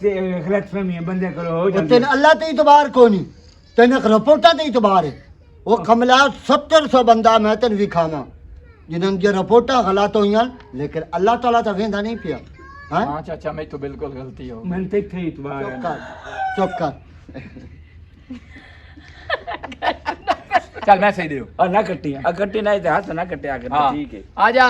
ਤੇ ਗਲਤ ਫਹਿਮੀਆਂ ਬੰਦੇ ਕੋਲ ਹੋ ਜਾਂਦੀਆਂ ਤੈਨੂੰ ਅੱਲਾ ਤੇ ਇਤਬਾਰ ਕੋ ਨਹੀਂ ਤੈਨੂੰ ਰਿਪੋਰਟਾਂ ਤੇ ਇਤਬਾਰ ਹੈ ਉਹ ਕਮਲਾ 700 ਬੰਦਾ ਮੈਂ ਤੈਨੂੰ ਵਿਖਾਵਾਂ ਜਿਨ੍ਹਾਂ ਦੀਆਂ ਰਿਪੋਰਟਾਂ ਗਲਤ ਹੋਈਆਂ ਲੇਕਿਨ ਅੱਲਾਹ ਤਾਲਾ ਤਾਂ ਵੇਂਦਾ ਨਹੀਂ ਪਿਆ ਹਾਂ ਹਾਂ ਚਾਚਾ ਮੈਂ ਤਾਂ ਬਿਲਕੁਲ ਗਲਤੀ ਹੋ ਮੈਂ ਤੇ ਇੱਥੇ ਇਤਬਾਰ ਚੁੱਪ ਹੈ ਕਰ ਚੁੱਪ ਕਰ ਚੱਲ ਮੈਂ ਸਹੀ ਦਿਓ ਆ ਨਾ ਕੱਟੀ ਆ ਕੱਟੀ ਨਾ ਤੇ ਹੱਥ ਨਾ ਕੱਟਿਆ ਕਰ ਹਾਂ ਠੀਕ ਹੈ ਆ ਜਾ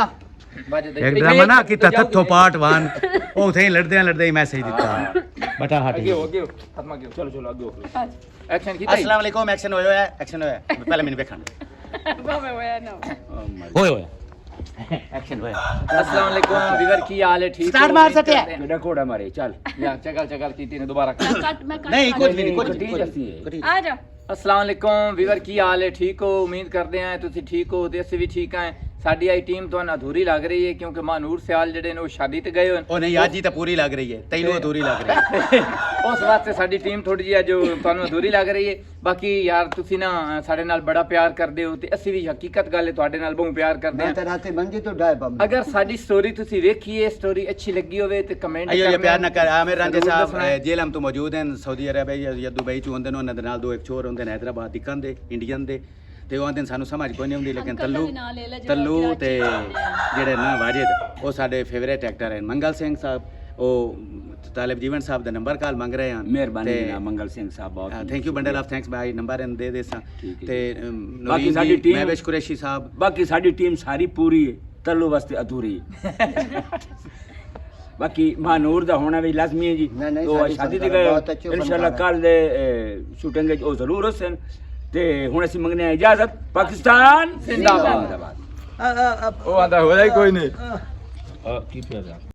ਇੱਕ ਡਰਾਮਾ ਨਾ ਕੀਤਾ ਤੱਥੋਂ ਪਾਰਟ 1 ਉਹ ਉਥੇ ਲੜਦੇ ਹੀ ਮੈਸੇਜ ਦਿੱਤਾ ਬਟਾ ਹਟ ਅੱਗੇ ਹੋ ਅੱਗੇ ਹੋ ਖਤਮ ਅੱਗੇ ਚਲੋ ਚਲੋ ਅੱਗੇ ਹੋ ਐਕਸ਼ਨ ਕੀਤਾ ਅਸਲਾਮ ਵਾਲੇਕੁਮ ਐਕਸ਼ਨ ਹੋਇਆ ਐਕਸ਼ਨ ਹੋਇਆ ਪਹਿਲਾਂ ਮੈਨੂੰ ਵੇਖਣ ਭਾਵੇਂ ਹੋਇਆ ਨਾ ਹੋਇਆ ਐਕਸ਼ਨ ਹੋਇਆ अस्सलाम वालेकुम वीवर की हाल है ठीक Start मार सकते हैं। ਮੇਰਾ ਕੋੜਾ ਮਾਰੇ ਚੱਲ या चकल की ने दोबारा कर ਕੱਟ ਮੈਂ ਕੱਟ ਨਹੀਂ ਕੁਝ ਵੀ ਨਹੀਂ ਕੁਝ ਕੱਟੀ ਨਹੀਂ ਜਾਂਦੀ ਹੈ ਆ ਜਾ अस्सलाम वालेकुम वीवर की हाल है ठीक हो उम्मीद करते हैं ਤੁਸੀਂ ਠੀਕ ਹੋ ਤੇ ਅਸੀਂ ਵੀ ਠੀਕ ਹਾਂ ਸਾਡੀ ਆਈ ਟੀਮ ਤੁਹਾਨੂੰ ਅਧੂਰੀ ਲੱਗ ਰਹੀ ਹੈ ਕਿਉਂਕਿ ਮਾਨੂਰ ਸਿਆਲ ਜਿਹੜੇ ਨੇ ਉਹ ਸ਼ਾਦੀ ਤੇ ਗਏ ਹੋਣ ਉਹ ਨਹੀਂ ਅੱਜ ਹੀ ਤਾਂ ਪੂਰੀ ਲੱਗ ਰਹੀ ਹੈ ਤੈਨੂੰ ਅਧੂਰੀ ਲੱਗ ਰਹੀ ਹੈ ਉਸ ਵਾਸਤੇ ਸਾਡੀ ਟੀਮ ਥੋੜੀ ਜਿਹੀ ਜੋ ਤੁਹਾਨੂੰ ਅਧੂਰੀ ਲੱਗ ਰਹੀ ਹੈ ਬਾਕੀ ਯਾਰ ਤੁਸੀਂ ਨਾ ਸਾਡੇ ਨਾਲ ਬੜਾ ਪਿਆਰ ਕਰਦੇ ਹੋ ਤੇ ਅਸੀਂ ਵੀ ਹਕੀਕਤ ਗੱਲ ਹੈ ਤੁਹਾਡੇ ਨਾਲ ਬਹੁਤ ਪਿਆਰ ਕਰਦੇ ਮੈਂ ਹਾਂ ਤਾਂ ਰਾਤੀ ਮੰਜੀ ਤੋਂ ਡਾਇ ਬੰਬ ਅਗਰ ਸਾਡੀ ਸਟੋਰੀ ਤੁਸੀਂ ਵੇਖੀ ਹੈ ਸਟੋਰੀ ਅੱਛੀ ਲੱਗੀ ਹੋਵੇ ਤੇ ਕਮੈਂਟ अयो ये प्यार न कर आमिर रांझे ਜ਼ਰੂਰ साहब ਦੱਸਣਾ। जेल हम तो मौजूद हैं सऊदी अरबिया या दुबई ਚ ਹੁੰਦੇ ਨੇ ਉਹਨਾਂ ਦੇ ਨਾਲ ਦੋ ਇੱਕ ਚੋਰ ਹੁੰਦੇ ਨੇ ਹੈਦਰਾਬਾਦ ਦਿਕਨ ਦੇ ਇੰਡੀਅਨ ਦੇ ਤੇ ਉਹ ਆਂਦੇ ਨੇ ਸਾਨੂੰ ਸਮਝ ਕੋਈ ਨਹੀਂ ਆਉਂਦੀ ਲੇਕਿਨ ਅੰਕਲ ਦਾ ਵੀ ਨਾਂ ਲੈ ਲੈ ਜਿਹੜਾ ਤੱਲੂ ਕਰਾਚੀ ਤੇ ਚ ਰਹਿੰਦੇ ਆ। ਜਿਹੜੇ ਨਾ ਵਾਜਿਦ ਉਹ ਸਾਡੇ ਫੇਵਰੇਟ ਐਕਟਰ ਹਨ ਮੰਗਲ ਸਿੰਘ ਸਾਹਿਬ ਉਹ ਤਾਲਿਬ ਜੀਵਨ ਸਾਹਿਬ ਦਾ ਨੰਬਰ ਕਾਲ ਮੰਗ ਰਹੇ ਹਨ ਮਿਹਰਬਾਨੀ ਜਨਾਬ ਮੰਗਲ ਸਿੰਘ ਸਾਹਿਬ ਬਹੁਤ thank you bundle of thanks ਬਾਈ ਨੰਬਰ ਇਹਨਾਂ ਦੇ ਦੇਸਾਂ ਠੀਕ ਹੈ। ਤੇ ਬਾਕੀ ਸਾਡੀ ਟੀਮ ਮਹਿਵੇਸ਼ ਕੁਰੈਸ਼ੀ ਸਾਹਿਬ ਬਾਕੀ ਸਾਡੀ ਟੀਮ ਸਾਰੀ ਪੂਰੀ ਹੈ ਤੱਲੂ ਵਾਸਤੇ ਅਧੂਰੀ ਹੈ ਬਾਕੀ ਮਾਨੂਰ ਦਾ ਹੋਣਾ ਵੀ ਲਾਜ਼ਮੀ ਹੈ ਜੀ ਨਹੀਂ, ਨਹੀਂ, ਉਹ ਸਾਡੀ ਸ਼ਾਦੀ ਤੇ ਫਨਕਾਰ ਗਏ ਬਹੁਤ ਅੱਛੇ ਇਨਸ਼ਾਅੱਲਾ ਫਨਕਾਰ ਕੱਲ ਦੇ ਸ਼ੂਟਿੰਗ ਵਿੱਚ ਉਹ ਜ਼ਰੂਰ ਹੁਸਨ ਤੇ ਹੁਣ ਅਸੀਂ ਮੰਗਨੇ ਆ ਇਜਾਜ਼ਤ ਪਾਕਿਸਤਾਨ ਜ਼ਿੰਦਾਬਾਦ। ਉਹ ਆਂਦਾ ਹੋਇਆ ਹੀ ਕੋਈ ਨਹੀਂ ਕੀ ਪਿਆ